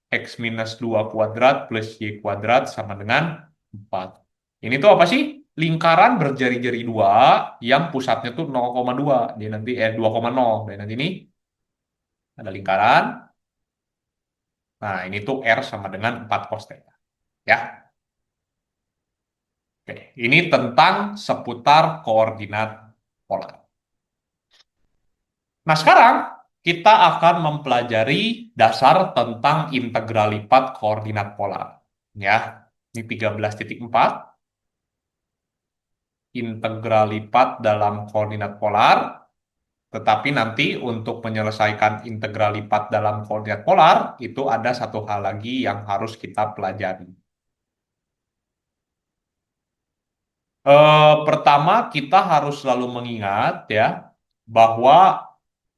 X minus 2 kuadrat plus Y kuadrat sama dengan 4. Ini tuh apa sih? Lingkaran berjari-jari 2 yang pusatnya tuh 0,2. Dia nanti 2,0. Dan nanti ini ada lingkaran. Nah, ini tuh R sama dengan 4 cos theta. Ya. Oke, ini tentang seputar koordinat polar. Nah, sekarang kita akan mempelajari dasar tentang integral lipat koordinat polar. Ya, ini 13.4. Integral lipat dalam koordinat polar. Tetapi nanti untuk menyelesaikan integral lipat dalam koordinat polar, itu ada satu hal lagi yang harus kita pelajari. Pertama, kita harus selalu mengingat ya, bahwa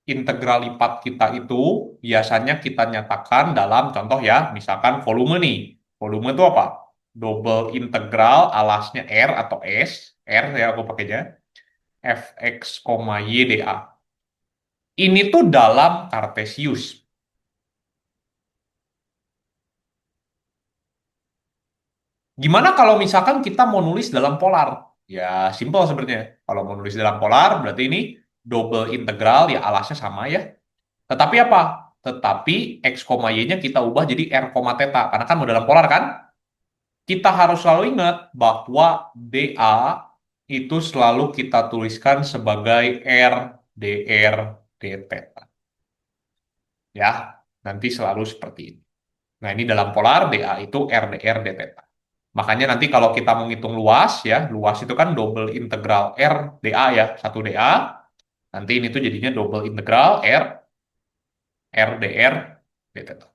integral lipat kita itu biasanya kita nyatakan dalam contoh ya, misalkan volume nih. Volume itu apa? Double integral alasnya R atau S. R ya aku pakainya. fx, y dA. Ini tuh dalam Kartesius. Gimana kalau misalkan kita mau nulis dalam polar? Ya, simpel sebenarnya. Kalau mau nulis dalam polar, berarti ini double integral, ya alasnya sama ya. Tetapi apa? Tetapi x, y-nya kita ubah jadi r, theta. Karena kan mau dalam polar kan? Kita harus selalu ingat bahwa dA itu selalu kita tuliskan sebagai r dr d theta. Ya, nanti selalu seperti ini. Nah, ini dalam polar dA itu r dr d theta. Makanya nanti kalau kita mau ngitung luas ya, luas itu kan double integral R dA ya, 1 dA. Nanti ini tuh jadinya double integral R dr d theta.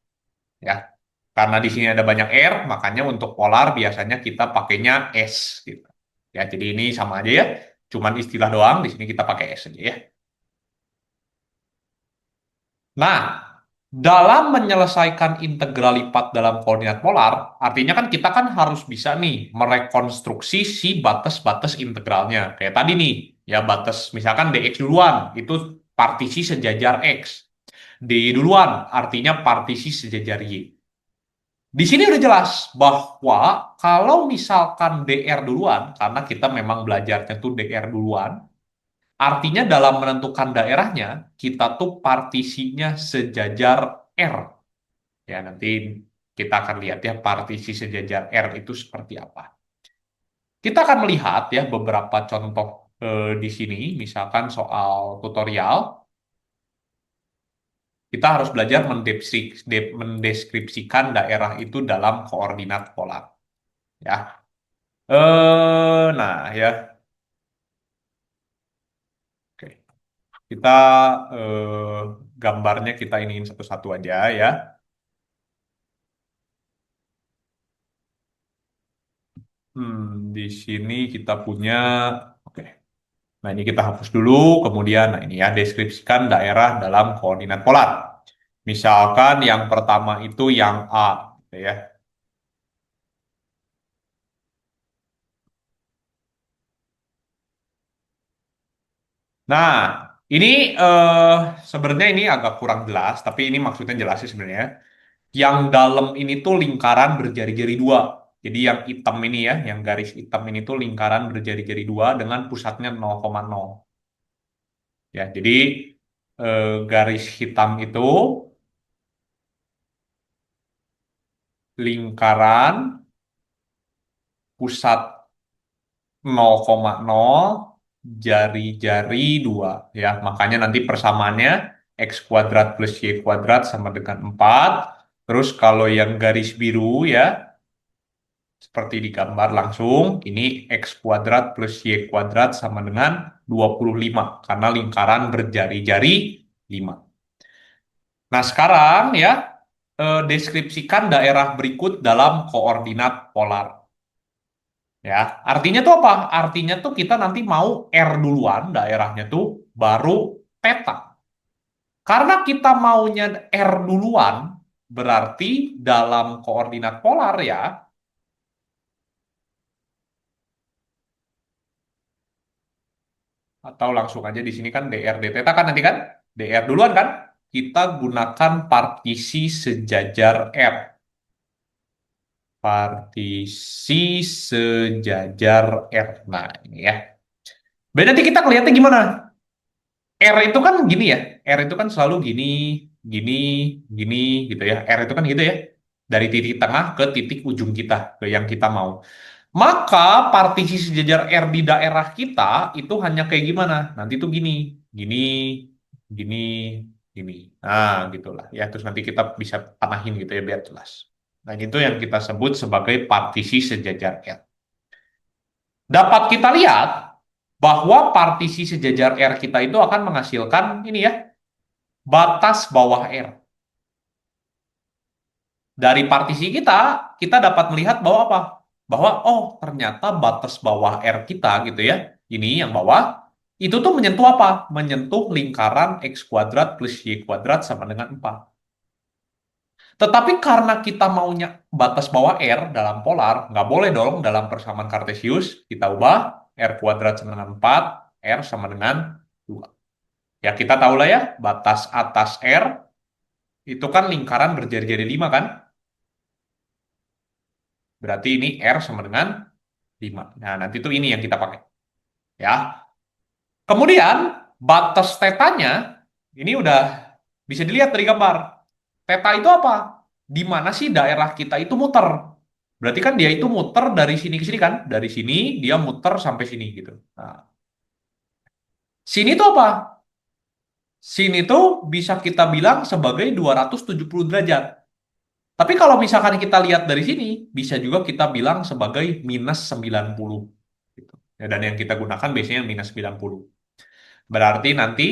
Ya. Karena di sini ada banyak R, makanya untuk polar biasanya kita pakainya S gitu. Ya, jadi ini sama aja ya. Cuman istilah doang, di sini kita pakai S aja ya. Nah, dalam menyelesaikan integral lipat dalam koordinat polar, artinya kan kita kan harus bisa nih merekonstruksi si batas-batas integralnya. Kayak tadi nih, ya batas misalkan dx duluan, itu partisi sejajar x. Dy duluan, artinya partisi sejajar y. Di sini udah jelas bahwa kalau misalkan dr duluan, karena kita memang belajarnya tuh dr duluan, artinya dalam menentukan daerahnya, kita tuh partisinya sejajar R. Ya, nanti kita akan lihat ya partisi sejajar R itu seperti apa. Kita akan melihat ya beberapa contoh di sini, misalkan soal tutorial, kita harus belajar mendeskripsikan daerah itu dalam koordinat polar. Ya, nah ya, oke. Kita gambarnya kita iniin satu-satu aja ya. Di sini kita punya, oke. Nah, ini kita hapus dulu. Kemudian, nah ini ya, deskripsikan daerah dalam koordinat polar. Misalkan yang pertama itu yang A, gitu ya. Nah, ini sebenarnya ini agak kurang jelas, tapi ini maksudnya jelas sih sebenarnya. Yang dalam ini tuh lingkaran berjari-jari dua. Jadi yang hitam ini ya, yang garis hitam ini tuh lingkaran berjari-jari dua dengan pusatnya 0,0. Ya, jadi garis hitam itu lingkaran pusat 0,0 jari-jari 2 ya. Makanya nanti persamaannya x kuadrat plus y kuadrat sama dengan 4. Terus kalau yang garis biru ya seperti di gambar langsung ini x kuadrat plus y kuadrat sama dengan 25 karena lingkaran berjari-jari 5. Nah, sekarang ya deskripsikan daerah berikut dalam koordinat polar. Ya, artinya tuh apa? Artinya tuh kita nanti mau R duluan daerahnya tuh baru peta. Karena kita maunya R duluan, berarti dalam koordinat polar ya, atau langsung aja di sini kan dr d theta kan nanti kan dr duluan kan, kita gunakan partisi sejajar R. Partisi sejajar R. Nah, ini ya. Berarti nanti kita ngeliatnya gimana? R itu kan gini ya. R itu kan selalu gini, gini, gini gitu ya. R itu kan gitu ya. Dari titik tengah ke titik ujung kita, ke yang kita mau. Maka partisi sejajar R di daerah kita itu hanya kayak gimana? Nanti tuh gini, gini, gini, gini. Nah, gitulah ya. Terus nanti kita bisa panahin gitu ya biar jelas. Nah, itu yang kita sebut sebagai partisi sejajar R. Dapat kita lihat bahwa partisi sejajar R kita itu akan menghasilkan ini ya, batas bawah R. Dari partisi kita, kita dapat melihat bahwa apa? Bahwa oh, ternyata batas bawah R kita gitu ya. Ini yang bawah itu tuh menyentuh apa? Menyentuh lingkaran x kuadrat plus y kuadrat sama dengan 4. Tetapi karena kita maunya batas bawah R dalam polar, nggak boleh dong dalam persamaan Kartesius, kita ubah R kuadrat sama dengan 4. R sama dengan 2. Ya kita tahu lah ya, batas atas R itu kan lingkaran berjari-jari 5 kan? Berarti ini R sama dengan 5. Nah, nanti tuh ini yang kita pakai. Ya. Kemudian, batas tetanya, ini udah bisa dilihat dari gambar. Teta itu apa? Di mana sih daerah kita itu muter? Berarti kan dia itu muter dari sini ke sini kan? Dari sini dia muter sampai sini gitu. Nah, sini tuh apa? Sini tuh bisa kita bilang sebagai 270 derajat. Tapi kalau misalkan kita lihat dari sini, bisa juga kita bilang sebagai minus 90. Gitu. Ya, dan yang kita gunakan biasanya minus 90. Berarti nanti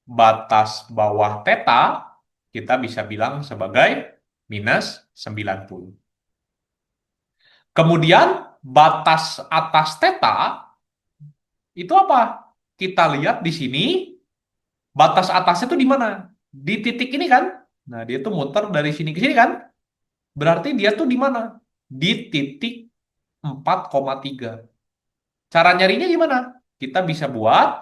batas bawah theta kita bisa bilang sebagai minus 90. Kemudian batas atas theta itu apa? Kita lihat di sini batas atasnya itu di mana? Di titik ini kan? Nah, dia tuh muter dari sini ke sini kan? Berarti dia tuh di mana? Di titik 4,3. Cara nyarinya gimana? Kita bisa buat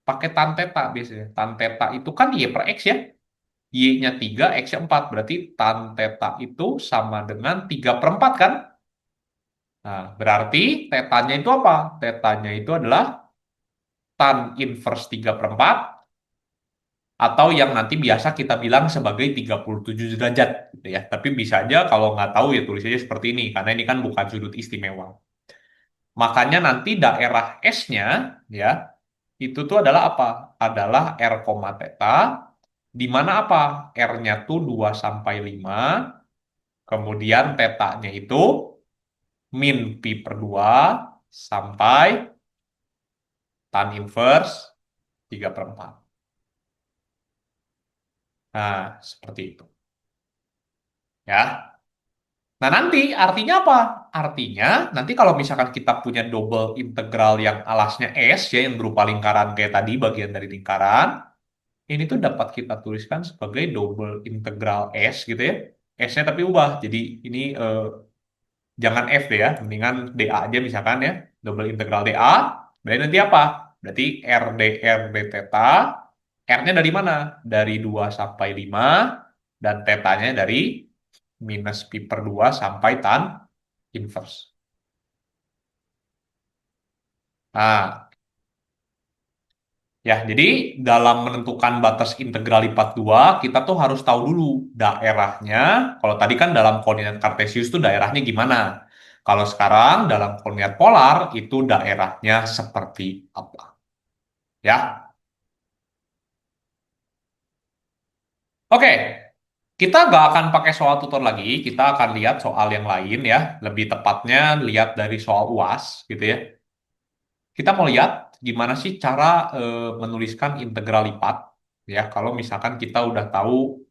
pakai tan theta biasanya. Tan theta itu kan Y per X ya. Y-nya 3, X-nya 4. Berarti tan theta itu sama dengan 3 per 4 kan? Nah, berarti tetanya itu apa? Tetanya itu adalah tan inverse 3 per 4 atau yang nanti biasa kita bilang sebagai 37 derajat gitu ya. Tapi bisa aja kalau nggak tahu ya tulis aja seperti ini karena ini kan bukan sudut istimewa. Makanya nanti daerah S-nya ya itu tuh adalah apa? Adalah R, theta di mana apa? R-nya tuh 2 sampai 5, kemudian tetanya itu min pi per 2 sampai tan inverse 3 per 4. Nah, seperti itu. Ya. Nah, nanti artinya apa? Artinya, nanti kalau misalkan kita punya double integral yang alasnya S, ya, yang berupa lingkaran kayak tadi, bagian dari lingkaran, ini tuh dapat kita tuliskan sebagai double integral S, gitu ya. S-nya tapi ubah. Jadi, ini jangan F deh ya, mendingan dA aja misalkan ya. Double integral dA, berarti nanti apa? Berarti R d theta, R-nya dari mana? Dari 2 sampai 5, dan tetanya dari minus pi per 2 sampai tan inverse. Nah, ya, jadi dalam menentukan batas integral lipat 2, kita tuh harus tahu dulu daerahnya. Kalau tadi kan dalam koordinat kartesius tuh daerahnya gimana. Kalau sekarang dalam koordinat polar itu daerahnya seperti apa. Ya, oke. Kita nggak akan pakai soal tutor lagi, kita akan lihat soal yang lain ya. Lebih tepatnya lihat dari soal UAS gitu ya. Kita mau lihat gimana sih cara menuliskan integral lipat ya kalau misalkan kita udah tahu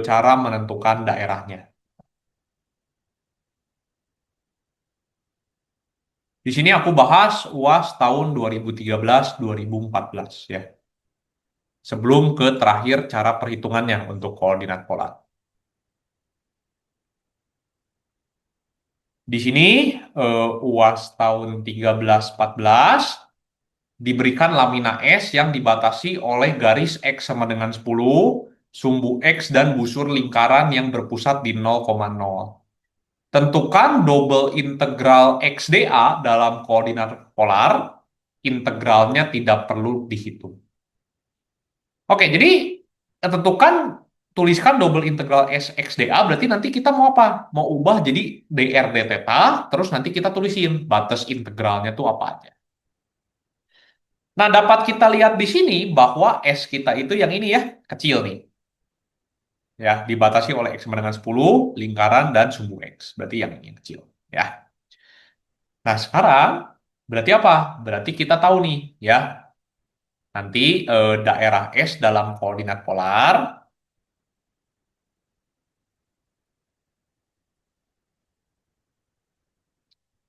cara menentukan daerahnya. Di sini aku bahas UAS tahun 2013-2014 ya. Sebelum ke terakhir cara perhitungannya untuk koordinat polar. Di sini UAS tahun 13-14 diberikan lamina S yang dibatasi oleh garis X sama dengan 10, sumbu X dan busur lingkaran yang berpusat di 0,0. Tentukan double integral XDA dalam koordinat polar, integralnya tidak perlu dihitung. Oke, jadi tentukan tuliskan double integral SXDA berarti nanti kita mau apa? Mau ubah jadi dr d theta, terus nanti kita tulisin batas integralnya tuh apa aja. Nah, dapat kita lihat di sini bahwa S kita itu yang ini ya, kecil nih. Ya, dibatasi oleh X sama dengan 10, lingkaran dan sumbu X. Berarti yang ini kecil. Ya. Nah, sekarang berarti apa? Berarti kita tahu nih, ya. Nanti daerah S dalam koordinat polar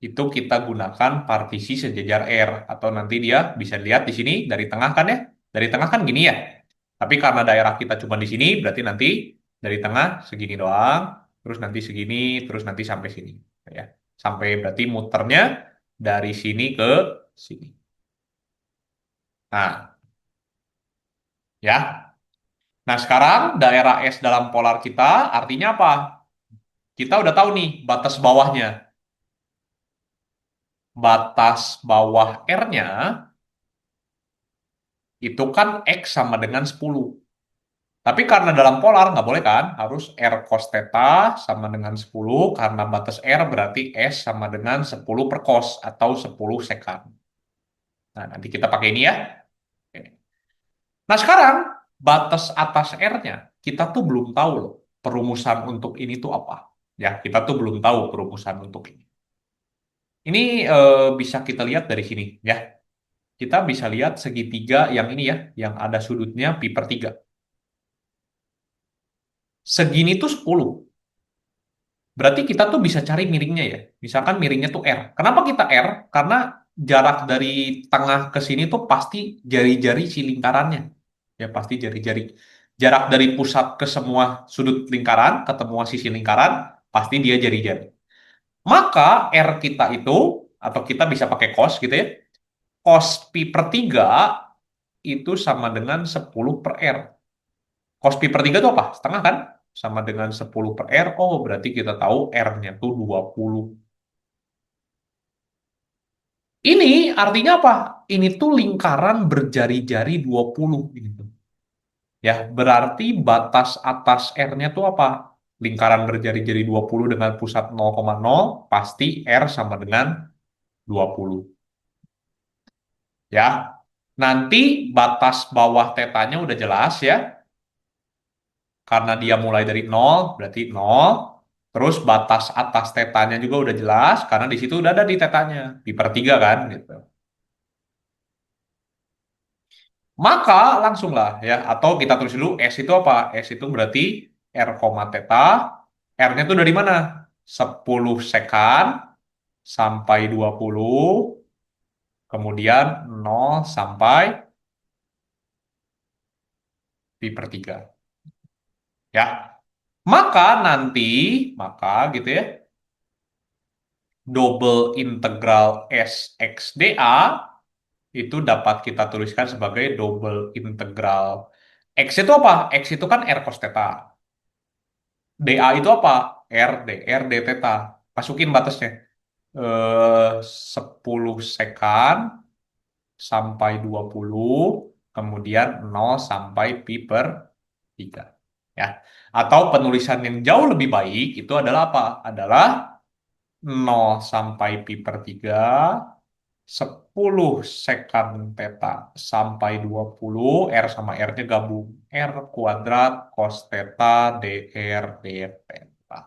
itu kita gunakan partisi sejajar R atau nanti dia bisa lihat di sini dari tengah kan ya. Dari tengah kan gini ya. Tapi karena daerah kita cuma di sini, berarti nanti dari tengah segini doang, terus nanti segini, terus nanti sampai sini, ya. Sampai berarti muternya dari sini ke sini. Nah, ya. Nah, sekarang daerah S dalam polar kita artinya apa? Kita udah tahu nih batas bawahnya. Batas bawah R-nya itu kan X sama dengan 10. Tapi karena dalam polar nggak boleh kan, harus R cos theta sama dengan 10, karena batas R berarti S sama dengan 10 per cos atau 10 sekan. Nah, nanti kita pakai ini ya. Oke. Nah, sekarang batas atas R-nya kita tuh belum tahu loh perumusan untuk ini tuh apa. Ya, kita tuh belum tahu perumusan untuk ini. Ini bisa kita lihat dari sini ya. Kita bisa lihat segitiga yang ini ya, yang ada sudutnya pi per 3. Segini tuh 10. Berarti kita tuh bisa cari miringnya ya. Misalkan miringnya tuh R. Kenapa kita R? Karena jarak dari tengah ke sini tuh pasti jari-jari si lingkarannya. Ya pasti jari-jari. Jarak dari pusat ke semua sudut lingkaran, ketemu sisi lingkaran, pasti dia jari-jari. Maka R kita itu, atau kita bisa pakai cos gitu ya. Cos pi per 3 itu sama dengan 10 per R. Cos pi per 3 itu apa? Setengah kan? Sama dengan 10 per R. Oh, berarti kita tahu R-nya tuh 20. Ini artinya apa? Ini tuh lingkaran berjari-jari 20. Gitu. Ya, berarti batas atas R-nya tuh apa? Lingkaran berjari-jari 20 dengan pusat 0,0, pasti R sama dengan 20. Ya, nanti batas bawah tetanya udah jelas ya. Karena dia mulai dari nol, berarti nol. Terus batas atas tetanya juga udah jelas, karena di situ udah ada di tetanya. Pi per 3 kan, gitu. Maka langsunglah ya, atau kita tulis dulu S itu apa? S itu berarti R, theta. R-nya itu dari mana? 10 sekan sampai 20, kemudian nol sampai pi per 3. Ya. Maka nanti, maka gitu ya, double integral S x dA itu dapat kita tuliskan sebagai double integral. X itu apa? X itu kan R cos theta. dA itu apa? R d theta. Masukin batasnya. Eh, 10 sekan sampai 20, kemudian nol sampai pi per 3. Ya. Atau penulisan yang jauh lebih baik itu adalah apa? Adalah nol sampai pi per 3, 10 sekan theta sampai 20, R sama R-nya gabung. R kuadrat cos theta dr d theta.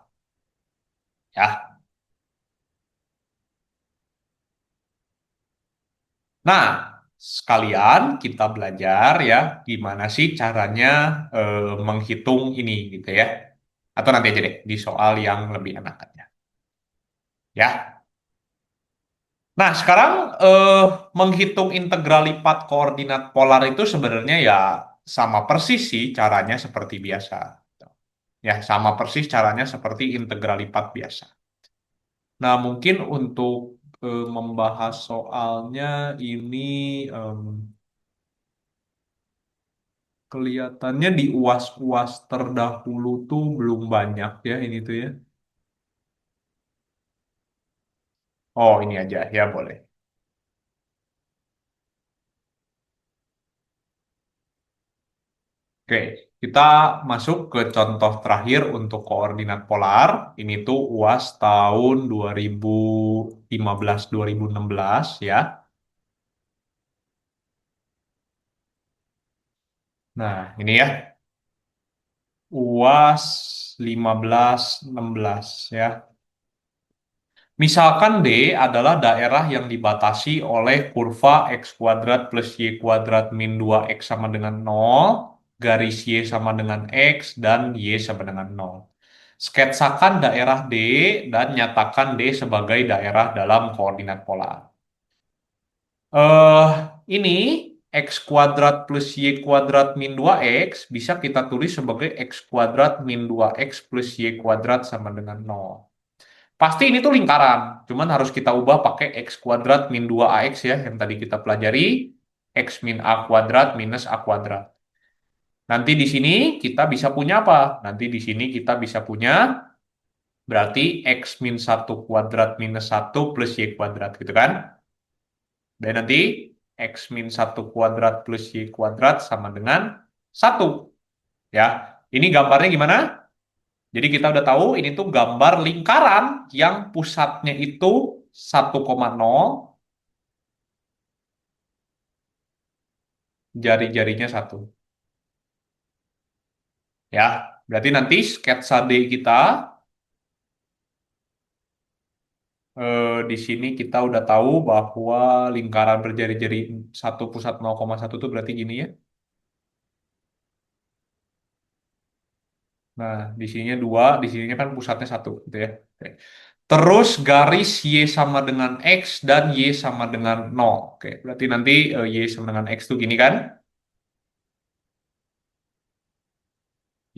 Ya. Nah, sekalian kita belajar ya gimana sih caranya menghitung ini gitu ya. Atau nanti aja deh di soal yang lebih enak ya. Ya. Nah, sekarang eh, menghitung integral lipat koordinat polar itu sebenarnya ya sama persis sih caranya seperti biasa. Ya, sama persis caranya seperti integral lipat biasa. Nah, mungkin untuk membahas soalnya ini em, kelihatannya di UAS-UAS terdahulu tuh belum banyak ya ini tuh ya. Oh, ini aja ya boleh. Oke, kita masuk ke contoh terakhir untuk koordinat polar. Ini tuh UAS tahun 2015-2016 ya. Nah, ini ya UAS 15-16 ya. Misalkan D adalah daerah yang dibatasi oleh kurva X kuadrat plus Y kuadrat min 2X sama dengan 0, garis Y sama dengan X, dan Y sama dengan 0. Sketsakan daerah D dan nyatakan D sebagai daerah dalam koordinat polar. Eh, ini X kuadrat plus Y kuadrat min 2X bisa kita tulis sebagai X kuadrat min 2X plus Y kuadrat sama dengan 0. Pasti ini tuh lingkaran, cuman harus kita ubah pakai x kuadrat min 2ax ya, yang tadi kita pelajari, x min a kuadrat minus a kuadrat. Nanti di sini kita bisa punya apa? Nanti di sini kita bisa punya berarti x min 1 kuadrat minus 1 plus y kuadrat gitu kan? Dan nanti x min 1 kuadrat plus y kuadrat sama dengan 1. Ya, ini gambarnya gimana? Jadi kita udah tahu ini tuh gambar lingkaran yang pusatnya itu 1,0, jari-jarinya 1. Ya, berarti nanti sketsa D kita di sini kita udah tahu bahwa lingkaran berjari-jari satu pusat 0,1 itu berarti gini ya. Nah, di sininya 2, di sininya kan pusatnya 1 gitu ya. Oke. Terus garis Y sama dengan X dan Y sama dengan 0. Oke, berarti nanti Y sama dengan X tuh gini kan?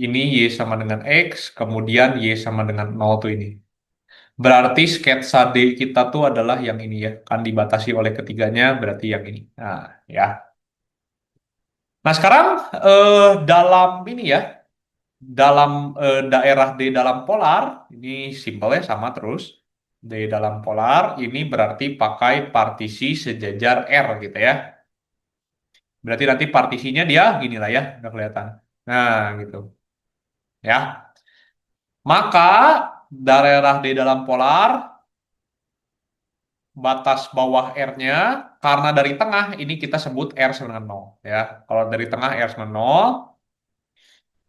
Ini Y sama dengan X, kemudian Y sama dengan 0 tuh ini. Berarti sketsa D kita tuh adalah yang ini ya. Kan dibatasi oleh ketiganya, berarti yang ini. Nah, ya. Nah, sekarang dalam ini ya, dalam daerah D dalam polar, ini simpelnya sama terus. D dalam polar ini berarti pakai partisi sejajar R gitu ya. Berarti nanti partisinya dia gini lah ya, udah kelihatan. Nah, gitu. Ya. Maka daerah D dalam polar batas bawah R-nya karena dari tengah ini kita sebut R sama dengan 0 ya. Kalau dari tengah R sama 0,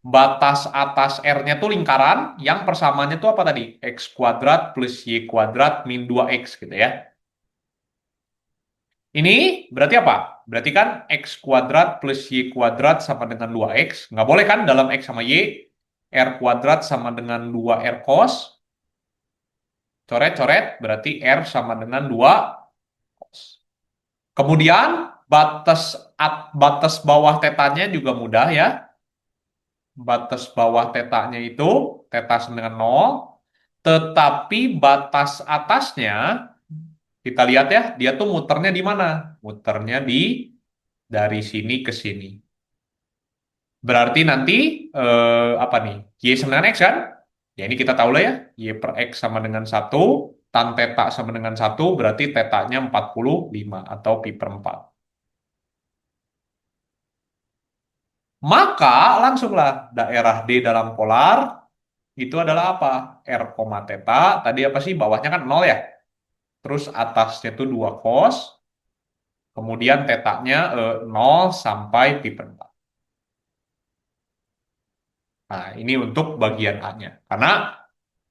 batas atas R-nya tuh lingkaran yang persamaannya tuh apa tadi? X kuadrat plus Y kuadrat min 2X gitu ya. Ini berarti apa? Berarti kan X kuadrat plus Y kuadrat sama dengan 2X. Nggak boleh kan dalam X sama Y, R kuadrat sama dengan 2R cos. Coret-coret berarti R sama dengan 2 cos. Kemudian batas bawah tetanya juga mudah ya. Batas bawah tetanya itu teta sama dengan 0, tetapi batas atasnya kita lihat ya, dia tuh muternya di mana? Muternya di dari sini ke sini. Berarti nanti apa nih? Y sama dengan X kan? Ya ini kita tahu lah ya. Y per X sama dengan 1, tan teta sama dengan 1, berarti tetanya 45 atau pi per 4. Maka langsunglah daerah D dalam polar itu adalah apa? R, theta. Tadi apa sih? Bawahnya kan 0 ya. Terus atasnya itu 2 cos. Kemudian tetanya 0 sampai pi per 4. Nah, ini untuk bagian A-nya. Karena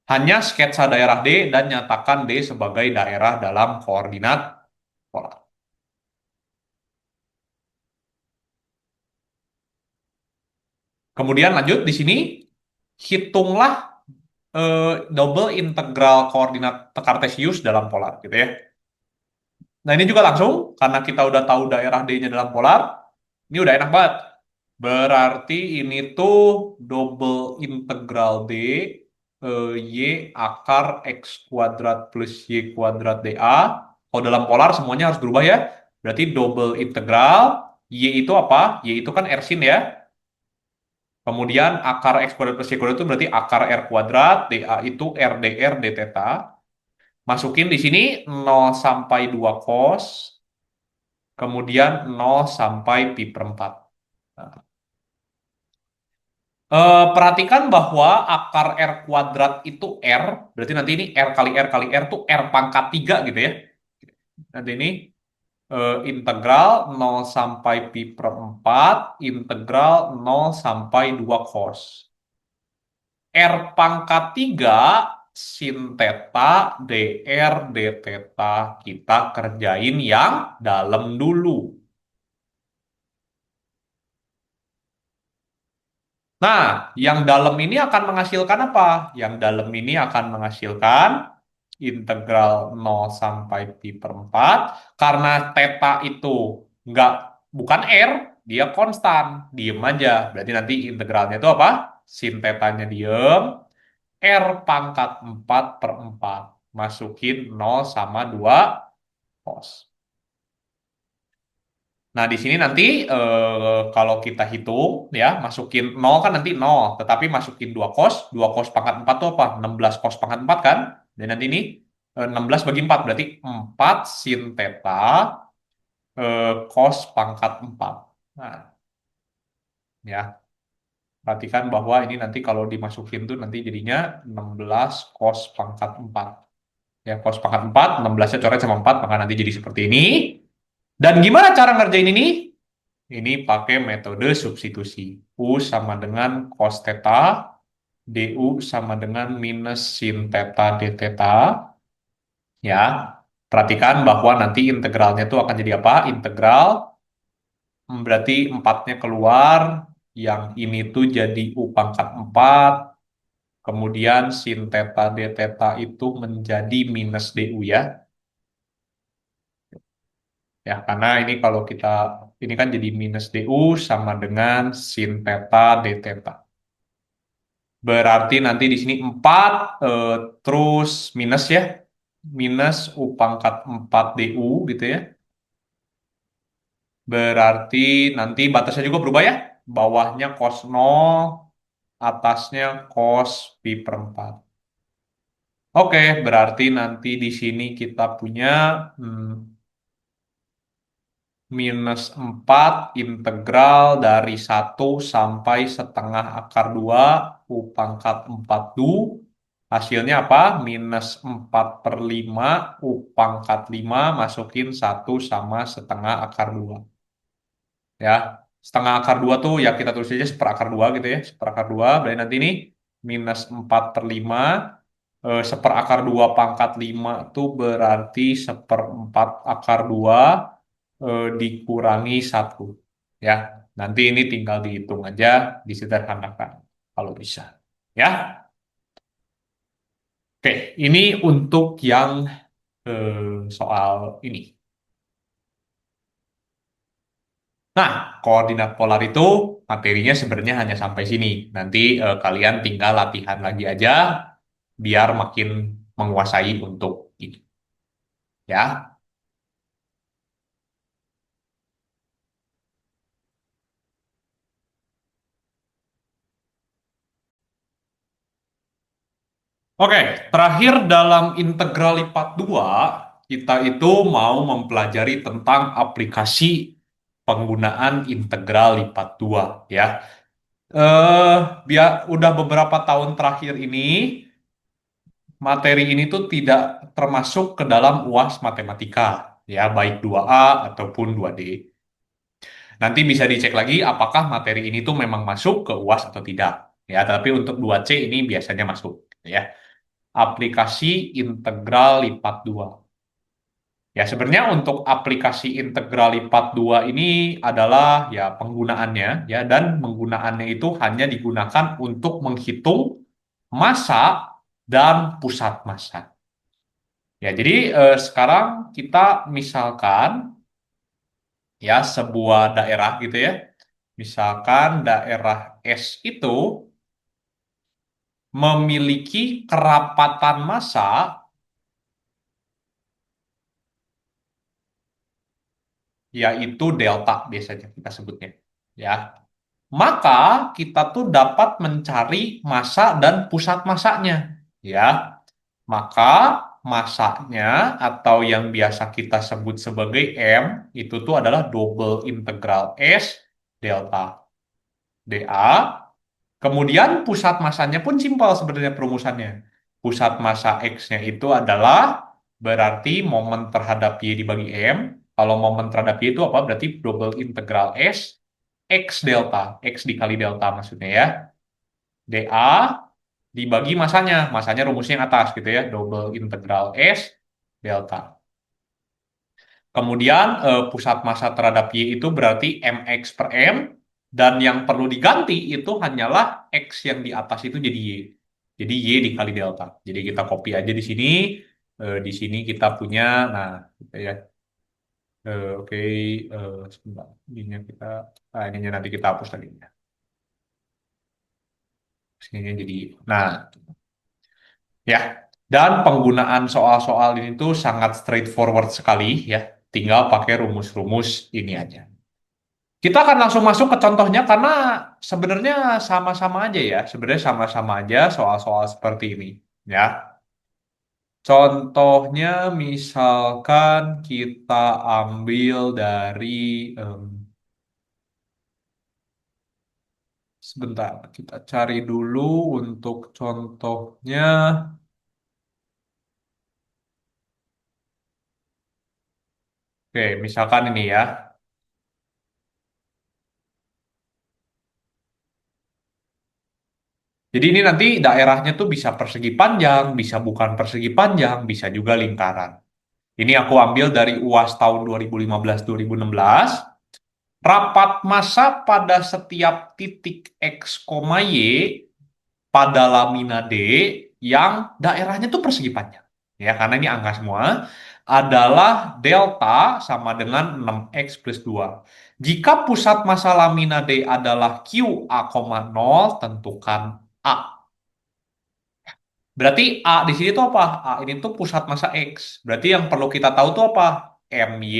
hanya sketsa daerah D dan nyatakan D sebagai daerah dalam koordinat polar. Kemudian lanjut di sini, hitunglah double integral koordinat Cartesius dalam polar gitu ya. Nah ini juga langsung, karena kita udah tahu daerah D-nya dalam polar, ini udah enak banget. Berarti ini tuh double integral D Y akar X kuadrat plus Y kuadrat DA. Kalau dalam polar semuanya harus berubah ya. Berarti double integral Y itu apa? Y itu kan R sin ya. Kemudian akar X kuadrat plus Y kuadrat itu berarti akar R kuadrat. DA itu R dr d theta. Masukin di sini 0 sampai 2 cos. Kemudian 0 sampai pi per 4. Nah, perhatikan bahwa akar R kuadrat itu R, berarti nanti ini R kali R kali R tuh R pangkat 3 gitu ya. Nanti ini integral 0 sampai pi per 4, integral 0 sampai 2 cos. R pangkat 3 sin theta dr d theta kita kerjain yang dalam dulu. Nah, yang dalam ini akan menghasilkan apa? Yang dalam ini akan menghasilkan integral 0 sampai pi per 4. Karena theta itu nggak, bukan R, dia konstan. Diem aja. Berarti nanti integralnya itu apa? Sin thetanya diem. R pangkat 4 per 4. masukin 0 sama 2 cos. Nah, di sini nanti kalau kita hitung ya, masukin 0 kan nanti 0, tetapi masukin 2 cos pangkat 4 itu apa? 16 cos pangkat 4 kan? Dan nanti ini 16 bagi 4 berarti 4 sin theta cos pangkat 4. Nah, ya, perhatikan bahwa ini nanti kalau dimasukin tuh nanti jadinya 16 cos pangkat 4. Ya, cos pangkat 4, 16-nya coret sama 4, maka nanti jadi seperti ini. Dan gimana cara ngerjain ini? Ini pakai metode substitusi. U sama dengan cos theta, DU sama dengan minus sin theta d theta. Ya, perhatikan bahwa nanti integralnya itu akan jadi apa? Integral, berarti 4-nya keluar, yang ini tuh jadi U pangkat 4, kemudian sin theta d theta itu menjadi minus DU ya. Ya, karena ini kalau kita, ini kan jadi minus DU sama dengan sin theta d theta. Berarti nanti di sini 4 terus minus ya. Minus U pangkat 4 DU gitu ya. Berarti nanti batasnya juga berubah ya. Bawahnya cos 0, atasnya cos pi per 4. Oke, berarti nanti di sini kita punya hmm, minus 4 integral dari 1 sampai setengah akar 2 U pangkat 4 Du. Hasilnya apa? Minus 4 per 5 U pangkat 5 masukin 1 sama setengah akar 2. Ya, setengah akar 2 tuh ya kita tulis aja seperakar 2 gitu ya. Seperakar 2, berarti nanti ini minus 4 per 5 seperakar 2 pangkat 5 tuh berarti seperempat akar 2 dikurangi 1. Ya, nanti ini tinggal dihitung aja, disederhanakan kalau bisa. Ya, oke. Ini untuk yang soal ini. Nah, koordinat polar itu materinya sebenarnya hanya sampai sini. Nanti kalian tinggal latihan lagi aja biar makin menguasai untuk ini. Ya, oke, terakhir dalam integral lipat 2, kita itu mau mempelajari tentang aplikasi penggunaan integral lipat 2 ya. Eh, biar udah beberapa tahun terakhir ini materi ini tuh tidak termasuk ke dalam UAS matematika ya, baik 2A ataupun 2D. Nanti bisa dicek lagi apakah materi ini tuh memang masuk ke UAS atau tidak. Ya, tapi untuk 2C ini biasanya masuk ya. Aplikasi integral lipat 2. Ya, sebenarnya untuk aplikasi integral lipat 2 ini adalah ya penggunaannya ya, dan penggunaannya itu hanya digunakan untuk menghitung massa dan pusat massa. Ya, jadi sekarang kita misalkan ya sebuah daerah gitu ya. Misalkan daerah S itu memiliki kerapatan massa yaitu delta biasanya kita sebutnya. Ya, maka kita tuh dapat mencari massa dan pusat massanya. Ya, maka massanya atau yang biasa kita sebut sebagai M itu tuh adalah double integral S delta dA. Kemudian pusat massanya pun simpel sebenarnya perumusannya. Pusat massa X-nya itu adalah berarti momen terhadap Y dibagi M. Kalau momen terhadap Y itu apa? Berarti double integral S X delta. X dikali delta maksudnya ya. dA dibagi masanya. Masanya rumusnya yang atas gitu ya. Double integral S delta. Kemudian pusat massa terhadap Y itu berarti mx per M, dan yang perlu diganti itu hanyalah X yang di atas itu jadi Y. Jadi Y dikali delta. Jadi kita copy aja di sini. Di sini kita punya, nah gitu ya. Oke, sebentar. Ininya nanti kita hapus tadi. Sininya jadi, nah ya. Dan penggunaan soal-soal ini tuh sangat straightforward sekali ya. Tinggal pakai rumus-rumus ini aja. Kita akan langsung masuk ke contohnya karena sebenarnya sama-sama aja ya. Sebenarnya sama-sama aja soal-soal seperti ini. Ya. Contohnya misalkan kita ambil dari em, sebentar, kita cari dulu untuk contohnya. Oke, misalkan ini ya. Jadi ini nanti daerahnya tuh bisa persegi panjang, bisa bukan persegi panjang, bisa juga lingkaran. Ini aku ambil dari UAS tahun 2015-2016. Rapat massa pada setiap titik X, Y pada lamina D yang daerahnya tuh persegi panjang. Ya, karena ini angka semua adalah delta sama dengan 6X plus 2. Jika pusat massa lamina D adalah QA,0, tentukan A. Berarti A di sini tuh apa? A ini tuh pusat massa X. Berarti yang perlu kita tahu tuh apa? MY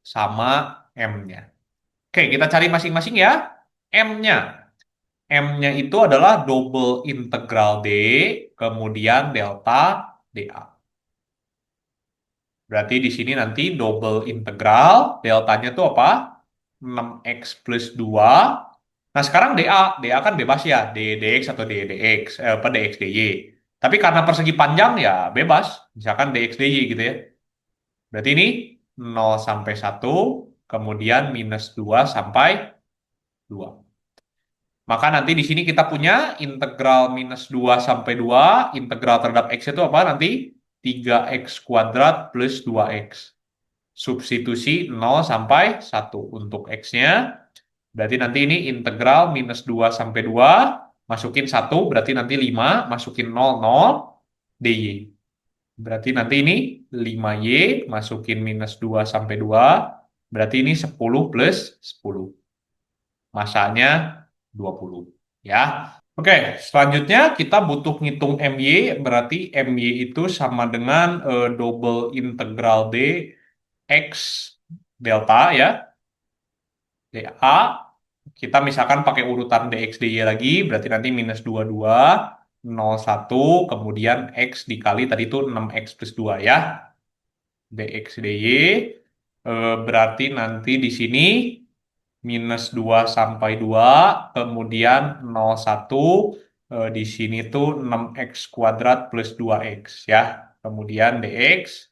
sama M-nya. Oke, kita cari masing-masing ya. M-nya. M-nya itu adalah double integral D, kemudian delta dA. Berarti di sini nanti double integral, deltanya tuh apa? 6X plus 2. Nah, sekarang dA. dA kan bebas ya. dx atau dx, apa dx dy. Tapi karena persegi panjang ya bebas. Misalkan dx dy gitu ya. Berarti ini 0 sampai 1, kemudian minus 2 sampai 2. Maka nanti di sini kita punya integral minus 2 sampai 2, integral terhadap X itu apa nanti? 3X kuadrat plus 2X. Substitusi 0 sampai 1 untuk X-nya. Berarti nanti ini integral minus 2 sampai 2, masukin 1, berarti nanti 5, masukin 0, 0, dy. Berarti nanti ini 5y, masukin minus 2 sampai 2, berarti ini 10 plus 10. Masanya 20. Ya. Oke, selanjutnya kita butuh ngitung MY, berarti MY itu sama dengan double integral D X delta ya, dA. Kita misalkan pakai urutan dx dy lagi, berarti nanti minus 22, 01, kemudian X dikali tadi itu 6X plus 2 ya, dx dy. Berarti nanti di sini minus 2 sampai 2, kemudian 01, di sini tuh 6X kuadrat plus 2X ya. Kemudian dx.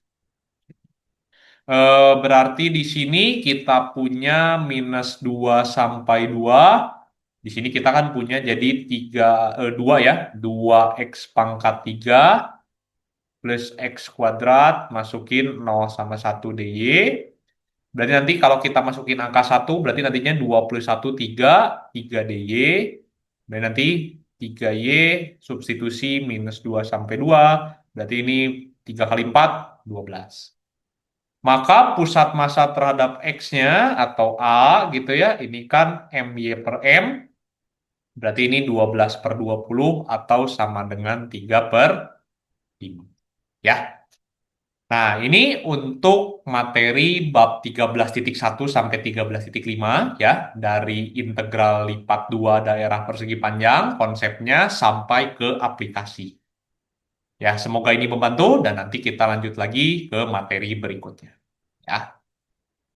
Berarti di sini kita punya minus 2 sampai 2. Di sini kita kan punya jadi 2 ya. 2X pangkat 3 plus X kuadrat masukin 0 sama 1 dy. Berarti nanti kalau kita masukin angka 1, berarti nantinya 21, 3 dy. Dan nanti 3y substitusi minus 2 sampai 2. Berarti ini 3 kali 4, 12. Maka pusat massa terhadap X-nya atau A gitu ya, ini kan MY per M. Berarti ini 12 per 20 atau sama dengan 3 per 5. Ya. Nah, ini untuk materi bab 13.1 sampai 13.5 ya, dari integral lipat 2 daerah persegi panjang, konsepnya sampai ke aplikasi. Ya, semoga ini membantu dan nanti kita lanjut lagi ke materi berikutnya. Ya.